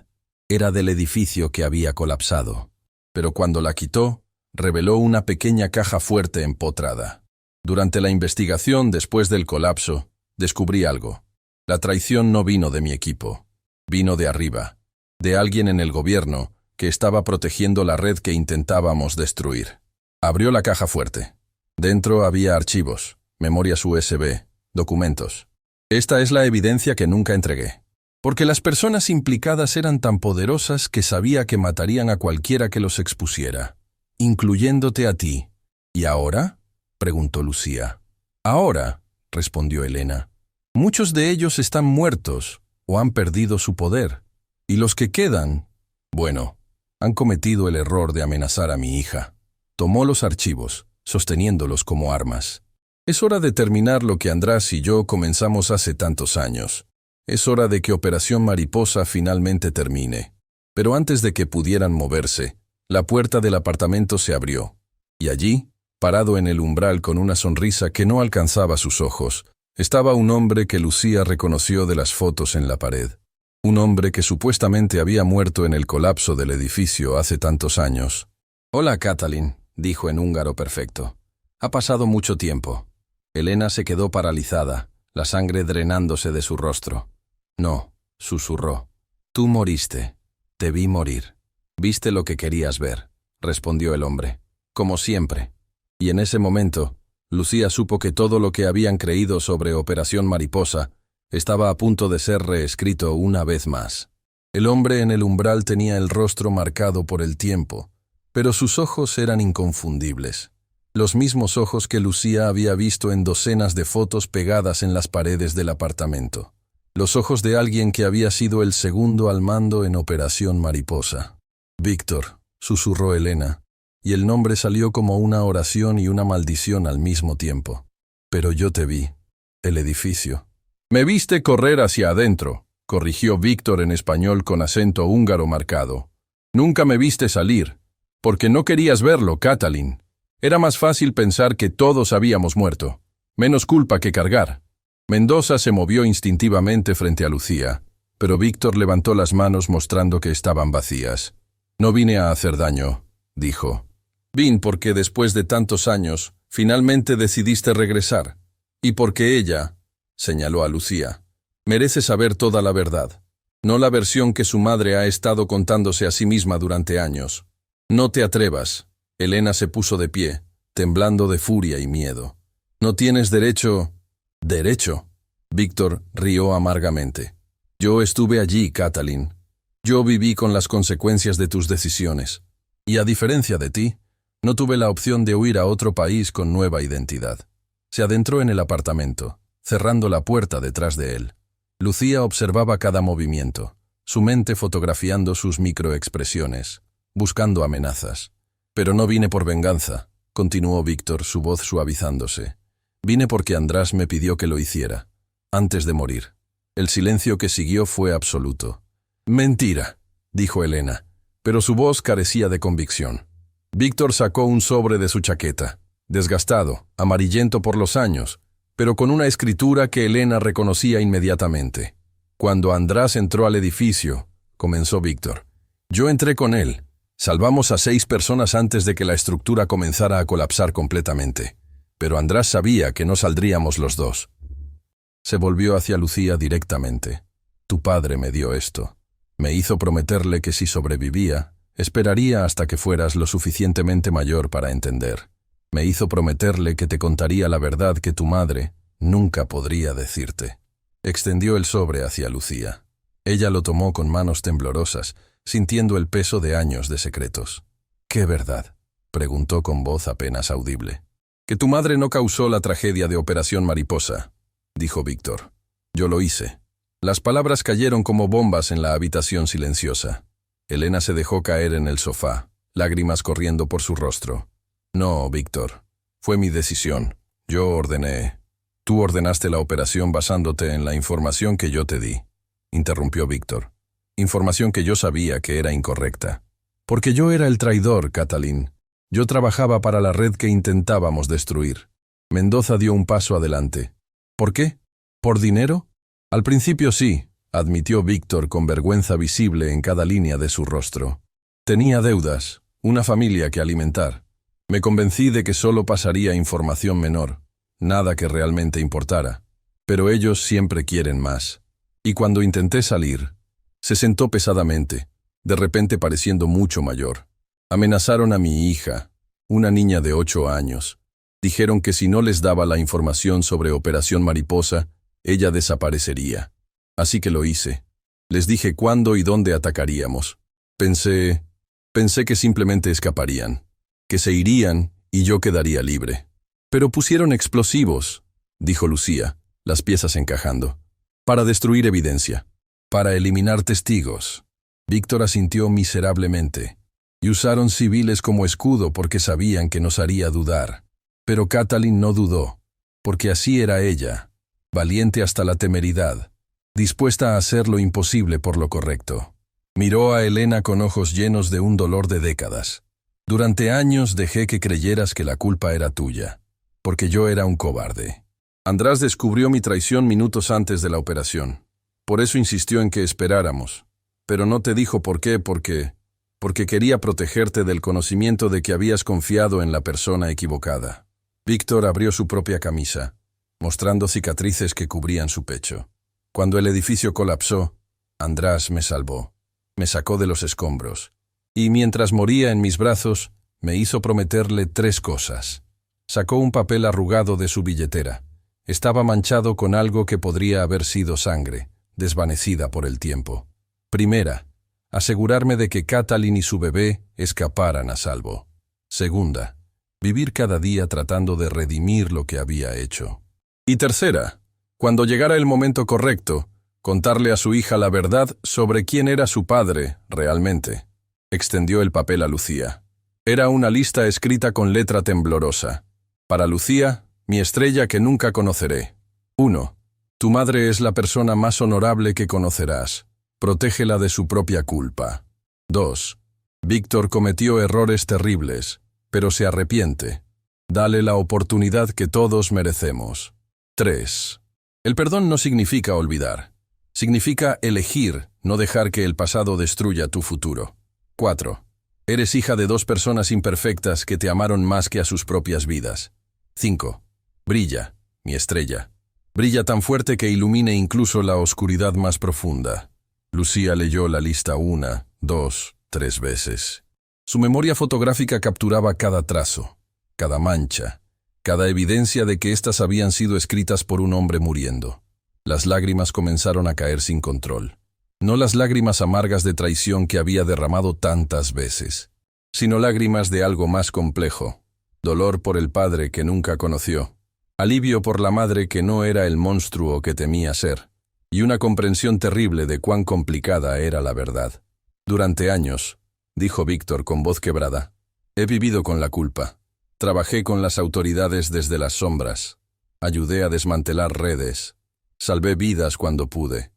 Era del edificio que había colapsado, pero cuando la quitó, reveló una pequeña caja fuerte empotrada. Durante la investigación después del colapso, descubrí algo. La traición no vino de mi equipo, vino de arriba, de alguien en el gobierno que estaba protegiendo la red que intentábamos destruir. Abrió la caja fuerte. Dentro había archivos, memorias USB, documentos. Esta es la evidencia que nunca entregué. Porque las personas implicadas eran tan poderosas que sabía que matarían a cualquiera que los expusiera, incluyéndote a ti. ¿Y ahora?, preguntó Lucía. Ahora, respondió Elena. Muchos de ellos están muertos o han perdido su poder. Y los que quedan, bueno, han cometido el error de amenazar a mi hija. Tomó los archivos, sosteniéndolos como armas. Es hora de terminar lo que András y yo comenzamos hace tantos años. Es hora de que Operación Mariposa finalmente termine. Pero antes de que pudieran moverse, la puerta del apartamento se abrió. Y allí, parado en el umbral con una sonrisa que no alcanzaba sus ojos, estaba un hombre que Lucía reconoció de las fotos en la pared. Un hombre que supuestamente había muerto en el colapso del edificio hace tantos años. «Hola, Katalin», dijo en húngaro perfecto. «Ha pasado mucho tiempo». Elena se quedó paralizada, la sangre drenándose de su rostro. «No», susurró. «Tú moriste. Te vi morir. Viste lo que querías ver», respondió el hombre. «Como siempre». Y en ese momento, Lucía supo que todo lo que habían creído sobre Operación Mariposa estaba a punto de ser reescrito una vez más. El hombre en el umbral tenía el rostro marcado por el tiempo, pero sus ojos eran inconfundibles. Los mismos ojos que Lucía había visto en docenas de fotos pegadas en las paredes del apartamento. Los ojos de alguien que había sido el segundo al mando en Operación Mariposa. «Víctor», susurró Elena, y el nombre salió como una oración y una maldición al mismo tiempo. Pero yo te vi. El edificio. Me viste correr hacia adentro, corrigió Víctor en español con acento húngaro marcado. Nunca me viste salir, porque no querías verlo, Katalin. Era más fácil pensar que todos habíamos muerto. Menos culpa que cargar. Mendoza se movió instintivamente frente a Lucía, pero Víctor levantó las manos mostrando que estaban vacías. No vine a hacer daño, dijo. Vine porque después de tantos años, finalmente decidiste regresar. Y porque ella, señaló a Lucía, merece saber toda la verdad, no la versión que su madre ha estado contándose a sí misma durante años. No te atrevas. Elena se puso de pie, temblando de furia y miedo. No tienes derecho... ¿Derecho? Víctor rió amargamente. Yo estuve allí, Katalin. Yo viví con las consecuencias de tus decisiones. Y a diferencia de ti, no tuve la opción de huir a otro país con nueva identidad. Se adentró en el apartamento, cerrando la puerta detrás de él. Lucía observaba cada movimiento, su mente fotografiando sus microexpresiones, buscando amenazas. Pero no vine por venganza, continuó Víctor, su voz suavizándose. Vine porque András me pidió que lo hiciera, antes de morir. El silencio que siguió fue absoluto. Mentira, dijo Elena, pero su voz carecía de convicción. Víctor sacó un sobre de su chaqueta, desgastado, amarillento por los años, pero con una escritura que Elena reconocía inmediatamente. Cuando András entró al edificio, comenzó Víctor. Yo entré con él. Salvamos a 6 personas antes de que la estructura comenzara a colapsar completamente. Pero András sabía que no saldríamos los dos. Se volvió hacia Lucía directamente. Tu padre me dio esto. Me hizo prometerle que si sobrevivía, esperaría hasta que fueras lo suficientemente mayor para entender. Me hizo prometerle que te contaría la verdad que tu madre nunca podría decirte. Extendió el sobre hacia Lucía. Ella lo tomó con manos temblorosas, sintiendo el peso de años de secretos. ¿Qué verdad?, preguntó con voz apenas audible. Que tu madre no causó la tragedia de Operación Mariposa, dijo Víctor. Yo lo hice. Las palabras cayeron como bombas en la habitación silenciosa. Elena se dejó caer en el sofá, lágrimas corriendo por su rostro. No, Víctor. Fue mi decisión. Yo ordené. Tú ordenaste la operación basándote en la información que yo te di, interrumpió Víctor. Información que yo sabía que era incorrecta. Porque yo era el traidor, Katalin. Yo trabajaba para la red que intentábamos destruir. Mendoza dio un paso adelante. ¿Por qué? ¿Por dinero? Al principio sí, admitió Víctor con vergüenza visible en cada línea de su rostro. Tenía deudas, una familia que alimentar. Me convencí de que solo pasaría información menor, nada que realmente importara. Pero ellos siempre quieren más. Y cuando intenté salir, se sentó pesadamente, de repente pareciendo mucho mayor. Amenazaron a mi hija, una niña de 8 años. Dijeron que si no les daba la información sobre Operación Mariposa, ella desaparecería. Así que lo hice. Les dije cuándo y dónde atacaríamos. Pensé que simplemente escaparían, que se irían y yo quedaría libre. Pero pusieron explosivos, dijo Lucía, las piezas encajando, para destruir evidencia, para eliminar testigos. Víctor asintió miserablemente. Y usaron civiles como escudo porque sabían que nos haría dudar. Pero Katalin no dudó, porque así era ella, valiente hasta la temeridad, dispuesta a hacer lo imposible por lo correcto. Miró a Elena con ojos llenos de un dolor de décadas. Durante años dejé que creyeras que la culpa era tuya, porque yo era un cobarde. András descubrió mi traición minutos antes de la operación. Por eso insistió en que esperáramos. Pero no te dijo por qué, porque quería protegerte del conocimiento de que habías confiado en la persona equivocada. Víctor abrió su propia camisa, mostrando cicatrices que cubrían su pecho. Cuando el edificio colapsó, András me salvó, me sacó de los escombros, y mientras moría en mis brazos, me hizo prometerle 3 cosas. Sacó un papel arrugado de su billetera. Estaba manchado con algo que podría haber sido sangre, desvanecida por el tiempo. Primera, asegurarme de que Katalin y su bebé escaparan a salvo. Segunda, vivir cada día tratando de redimir lo que había hecho. Y tercera, cuando llegara el momento correcto, contarle a su hija la verdad sobre quién era su padre realmente. Extendió el papel a Lucía. Era una lista escrita con letra temblorosa. Para Lucía, mi estrella que nunca conoceré. 1. Tu madre es la persona más honorable que conocerás. Protégela de su propia culpa. 2. Víctor cometió errores terribles, pero se arrepiente. Dale la oportunidad que todos merecemos. 3. El perdón no significa olvidar. Significa elegir, no dejar que el pasado destruya tu futuro. 4. Eres hija de 2 personas imperfectas que te amaron más que a sus propias vidas. 5. Brilla, mi estrella. Brilla tan fuerte que ilumine incluso la oscuridad más profunda. Lucía leyó la lista 1, 2, 3 veces. Su memoria fotográfica capturaba cada trazo, cada mancha, cada evidencia de que éstas habían sido escritas por un hombre muriendo. Las lágrimas comenzaron a caer sin control. No las lágrimas amargas de traición que había derramado tantas veces, sino lágrimas de algo más complejo. Dolor por el padre que nunca conoció, alivio por la madre que no era el monstruo que temía ser, y una comprensión terrible de cuán complicada era la verdad. Durante años, dijo Víctor con voz quebrada, he vivido con la culpa. Trabajé con las autoridades desde las sombras. Ayudé a desmantelar redes. Salvé vidas cuando pude.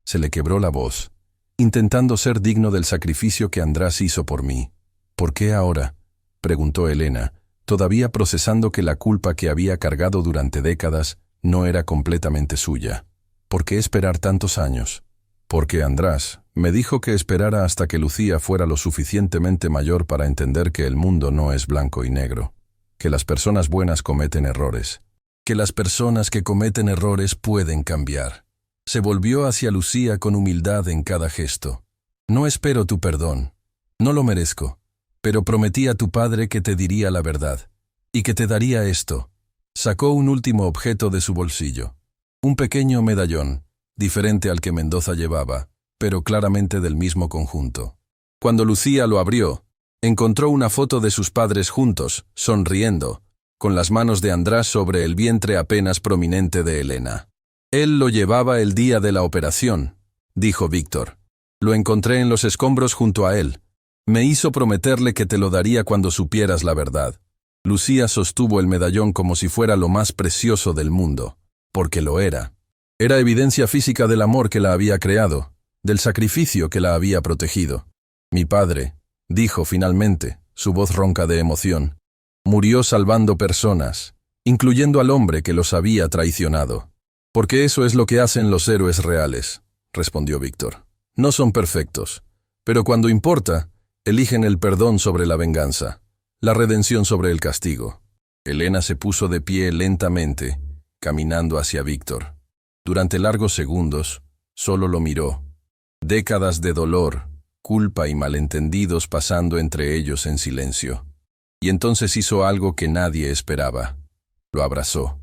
Se le quebró la voz. Intentando ser digno del sacrificio que András hizo por mí. ¿Por qué ahora?, preguntó Elena, todavía procesando que la culpa que había cargado durante décadas no era completamente suya. ¿Por qué esperar tantos años? Porque András me dijo que esperara hasta que Lucía fuera lo suficientemente mayor para entender que el mundo no es blanco y negro, que las personas buenas cometen errores, que las personas que cometen errores pueden cambiar. Se volvió hacia Lucía con humildad en cada gesto. No espero tu perdón, no lo merezco, pero prometí a tu padre que te diría la verdad, y que te daría esto. Sacó un último objeto de su bolsillo, un pequeño medallón, diferente al que Mendoza llevaba, pero claramente del mismo conjunto. Cuando Lucía lo abrió, encontró una foto de sus padres juntos, sonriendo, con las manos de András sobre el vientre apenas prominente de Elena. Él lo llevaba el día de la operación, dijo Víctor. Lo encontré en los escombros junto a él. Me hizo prometerle que te lo daría cuando supieras la verdad. Lucía sostuvo el medallón como si fuera lo más precioso del mundo, porque lo era. Era evidencia física del amor que la había creado, del sacrificio que la había protegido. Mi padre, dijo finalmente, su voz ronca de emoción, murió salvando personas, incluyendo al hombre que los había traicionado. Porque eso es lo que hacen los héroes reales, respondió Víctor. No son perfectos, pero cuando importa, eligen el perdón sobre la venganza, la redención sobre el castigo. Elena se puso de pie lentamente, caminando hacia Víctor. Durante largos segundos, solo lo miró. Décadas de dolor, culpa y malentendidos pasando entre ellos en silencio. Y entonces hizo algo que nadie esperaba. Lo abrazó.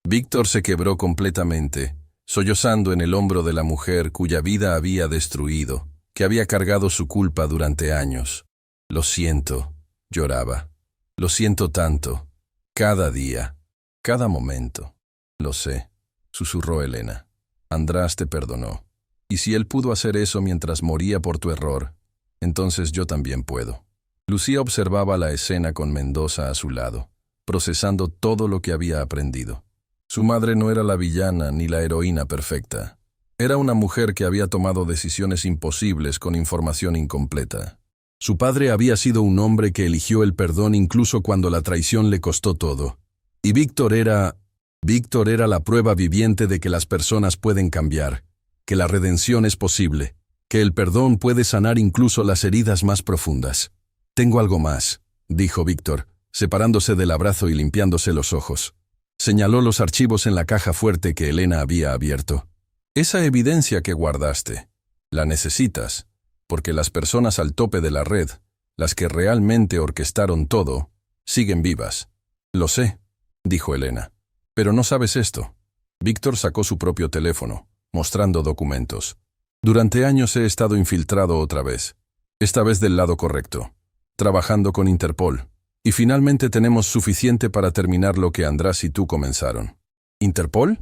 Víctor se quebró completamente, sollozando en el hombro de la mujer cuya vida había destruido, que había cargado su culpa durante años. Lo siento, lloraba. Lo siento tanto. Cada día, cada momento. Lo sé, susurró Elena. András te perdonó. Y si él pudo hacer eso mientras moría por tu error, entonces yo también puedo. Lucía observaba la escena con Mendoza a su lado, procesando todo lo que había aprendido. Su madre no era la villana ni la heroína perfecta. Era una mujer que había tomado decisiones imposibles con información incompleta. Su padre había sido un hombre que eligió el perdón incluso cuando la traición le costó todo. Y Víctor era la prueba viviente de que las personas pueden cambiar, que la redención es posible, que el perdón puede sanar incluso las heridas más profundas. Tengo algo más, dijo Víctor, separándose del abrazo y limpiándose los ojos. Señaló los archivos en la caja fuerte que Elena había abierto. Esa evidencia que guardaste, la necesitas, porque las personas al tope de la red, las que realmente orquestaron todo, siguen vivas. Lo sé, dijo Elena. Pero no sabes esto. Víctor sacó su propio teléfono, mostrando documentos. Durante años he estado infiltrado otra vez, esta vez del lado correcto, trabajando con Interpol. Y finalmente tenemos suficiente para terminar lo que András y tú comenzaron. ¿Interpol?,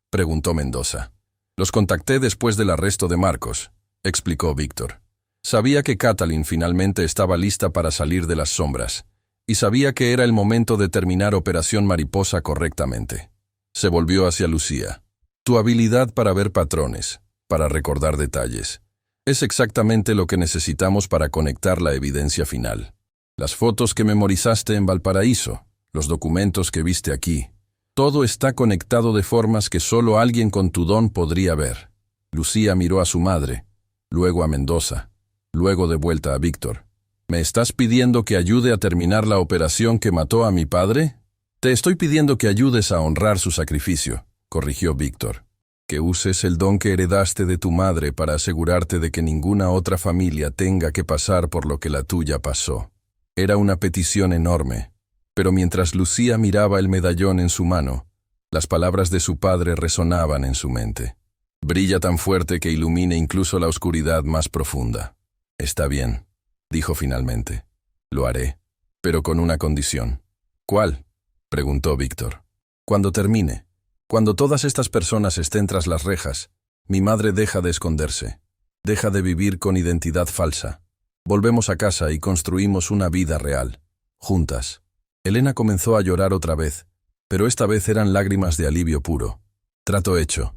preguntó Mendoza. Los contacté después del arresto de Marcos, explicó Víctor. Sabía que Catalin finalmente estaba lista para salir de las sombras. y sabía que era el momento de terminar Operación Mariposa correctamente. Se volvió hacia Lucía. Tu habilidad para ver patrones, para recordar detalles, es exactamente lo que necesitamos para conectar la evidencia final. Las fotos que memorizaste en Valparaíso, los documentos que viste aquí, todo está conectado de formas que solo alguien con tu don podría ver. Lucía miró a su madre, luego a Mendoza, luego de vuelta a Víctor. ¿Me estás pidiendo que ayude a terminar la operación que mató a mi padre? Te estoy pidiendo que ayudes a honrar su sacrificio, corrigió Víctor. Que uses el don que heredaste de tu madre para asegurarte de que ninguna otra familia tenga que pasar por lo que la tuya pasó. Era una petición enorme, pero mientras Lucía miraba el medallón en su mano, las palabras de su padre resonaban en su mente. Brilla tan fuerte que ilumine incluso la oscuridad más profunda. Está bien, dijo finalmente. Lo haré, pero con una condición. ¿Cuál?, preguntó Víctor. Cuando termine, cuando todas estas personas estén tras las rejas, mi madre deja de esconderse, deja de vivir con identidad falsa. Volvemos a casa y construimos una vida real, juntas. Elena comenzó a llorar otra vez, pero esta vez eran lágrimas de alivio puro. Trato hecho,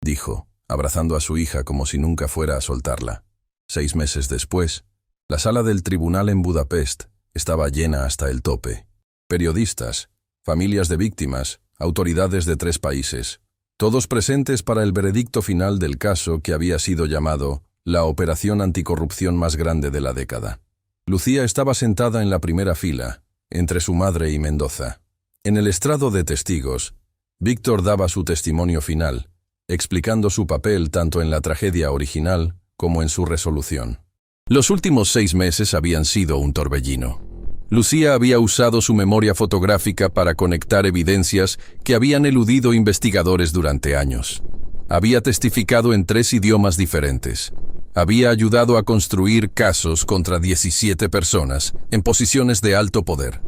dijo, abrazando a su hija como si nunca fuera a soltarla. 6 meses después, la sala del tribunal en Budapest estaba llena hasta el tope. Periodistas, familias de víctimas, autoridades de 3 países, todos presentes para el veredicto final del caso que había sido llamado la operación anticorrupción más grande de la década. Lucía estaba sentada en la primera fila, entre su madre y Mendoza. En el estrado de testigos, Víctor daba su testimonio final, explicando su papel tanto en la tragedia original como en su resolución. Los últimos 6 meses habían sido un torbellino. Lucía había usado su memoria fotográfica para conectar evidencias que habían eludido investigadores durante años. Había testificado en 3 idiomas diferentes. Había ayudado a construir casos contra 17 personas en posiciones de alto poder.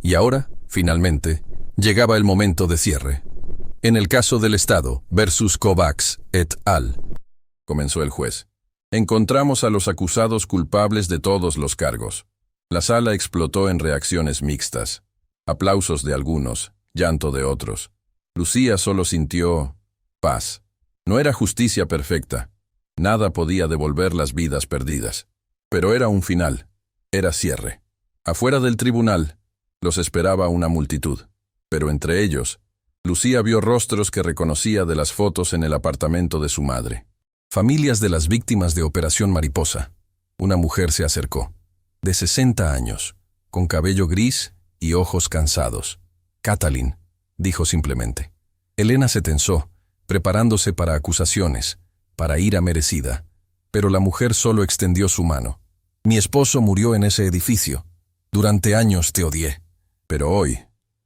Y ahora, finalmente, llegaba el momento de cierre. En el caso del Estado versus Kovacs et al., comenzó el juez, encontramos a los acusados culpables de todos los cargos. La sala explotó en reacciones mixtas. Aplausos de algunos, llanto de otros. Lucía solo sintió paz. No era justicia perfecta. Nada podía devolver las vidas perdidas. Pero era un final. Era cierre. Afuera del tribunal, los esperaba una multitud. Pero entre ellos, Lucía vio rostros que reconocía de las fotos en el apartamento de su madre. Familias de las víctimas de Operación Mariposa. Una mujer se acercó, de 60 años, con cabello gris y ojos cansados. Katalin, dijo simplemente. Elena se tensó, preparándose para acusaciones, para ira merecida, pero la mujer solo extendió su mano. Mi esposo murió en ese edificio. Durante años te odié. Pero hoy,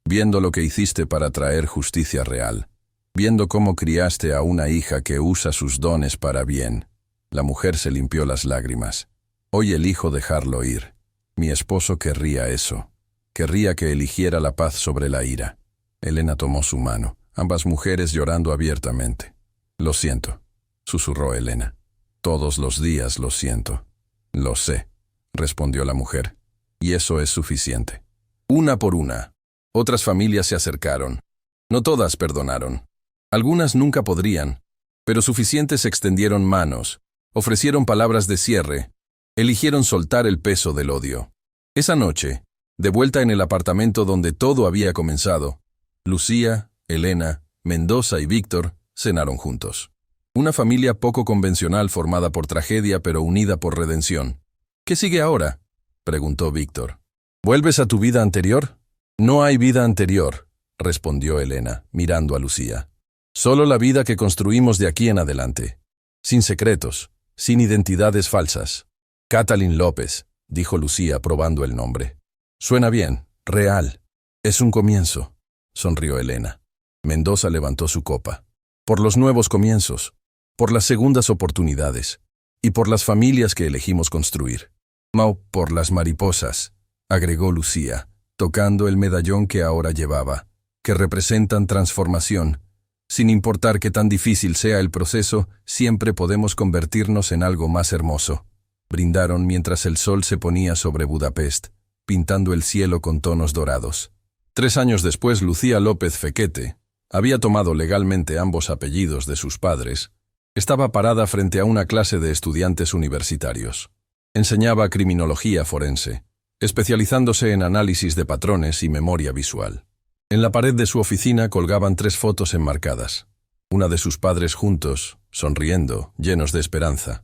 viendo lo que hiciste para traer justicia real, viendo cómo criaste a una hija que usa sus dones para bien, la mujer se limpió las lágrimas. Hoy elijo dejarlo ir. Mi esposo querría eso. Querría que eligiera la paz sobre la ira. Elena tomó su mano, ambas mujeres llorando abiertamente. Lo siento, susurró Elena. Todos los días lo siento. Lo sé, respondió la mujer. Y eso es suficiente. Una por una, otras familias se acercaron. No todas perdonaron. Algunas nunca podrían, pero suficientes extendieron manos, ofrecieron palabras de cierre, eligieron soltar el peso del odio. Esa noche, de vuelta en el apartamento donde todo había comenzado, Lucía, Elena, Mendoza y Víctor cenaron juntos. Una familia poco convencional formada por tragedia pero unida por redención. ¿Qué sigue ahora?, preguntó Víctor. ¿Vuelves a tu vida anterior? No hay vida anterior, respondió Elena, mirando a Lucía. Solo la vida que construimos de aquí en adelante. Sin secretos, sin identidades falsas. Katalin López, dijo Lucía probando el nombre. Suena bien, real. Es un comienzo, sonrió Elena. Mendoza levantó su copa. Por los nuevos comienzos, por las segundas oportunidades, y por las familias que elegimos construir. Por las mariposas, agregó Lucía, tocando el medallón que ahora llevaba, que representan transformación. Sin importar qué tan difícil sea el proceso, siempre podemos convertirnos en algo más hermoso. Brindaron mientras el sol se ponía sobre Budapest, pintando el cielo con tonos dorados. 3 años después, Lucía López Fequete había tomado legalmente ambos apellidos de sus padres. Estaba parada frente a una clase de estudiantes universitarios. Enseñaba criminología forense, especializándose en análisis de patrones y memoria visual. En la pared de su oficina colgaban 3 fotos enmarcadas. Una de sus padres juntos, sonriendo, llenos de esperanza.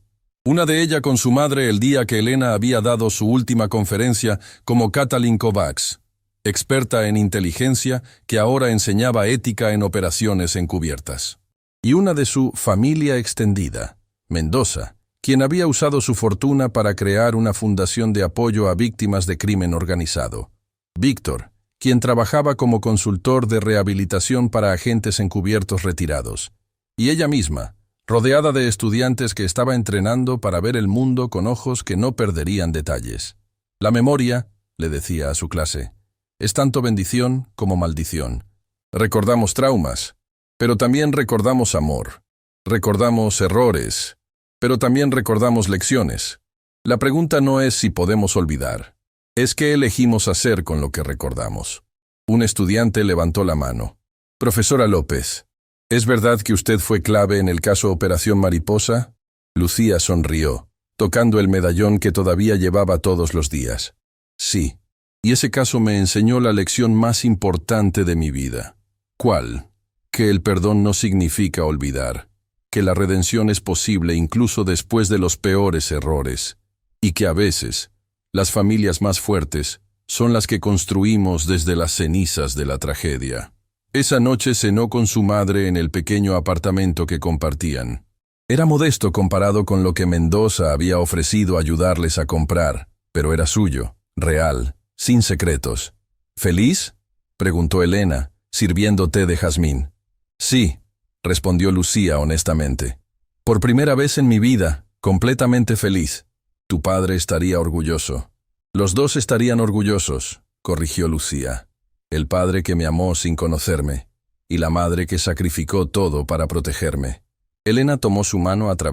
Una de ella con su madre el día que Elena había dado su última conferencia como Katalin Kovacs, experta en inteligencia que ahora enseñaba ética en operaciones encubiertas. Y una de su familia extendida, Mendoza, quien había usado su fortuna para crear una fundación de apoyo a víctimas de crimen organizado. Víctor, quien trabajaba como consultor de rehabilitación para agentes encubiertos retirados. Y ella misma, rodeada de estudiantes que estaba entrenando para ver el mundo con ojos que no perderían detalles. La memoria, le decía a su clase, es tanto bendición como maldición. Recordamos traumas, pero también recordamos amor. Recordamos errores, pero también recordamos lecciones. La pregunta no es si podemos olvidar, es qué elegimos hacer con lo que recordamos. Un estudiante levantó la mano. Profesora López, ¿es verdad que usted fue clave en el caso Operación Mariposa? Lucía sonrió, tocando el medallón que todavía llevaba todos los días. Sí, y ese caso me enseñó la lección más importante de mi vida. ¿Cuál? Que el perdón no significa olvidar, que la redención es posible incluso después de los peores errores, y que a veces, las familias más fuertes son las que construimos desde las cenizas de la tragedia. Esa noche cenó con su madre en el pequeño apartamento que compartían. Era modesto comparado con lo que Mendoza había ofrecido ayudarles a comprar, pero era suyo, real, sin secretos. ¿Feliz?, preguntó Elena, sirviendo té de jazmín. Sí, respondió Lucía honestamente. Por primera vez en mi vida, completamente feliz. Tu padre estaría orgulloso. Los dos estarían orgullosos, corrigió Lucía. El padre que me amó sin conocerme, y la madre que sacrificó todo para protegerme. Elena tomó su mano a través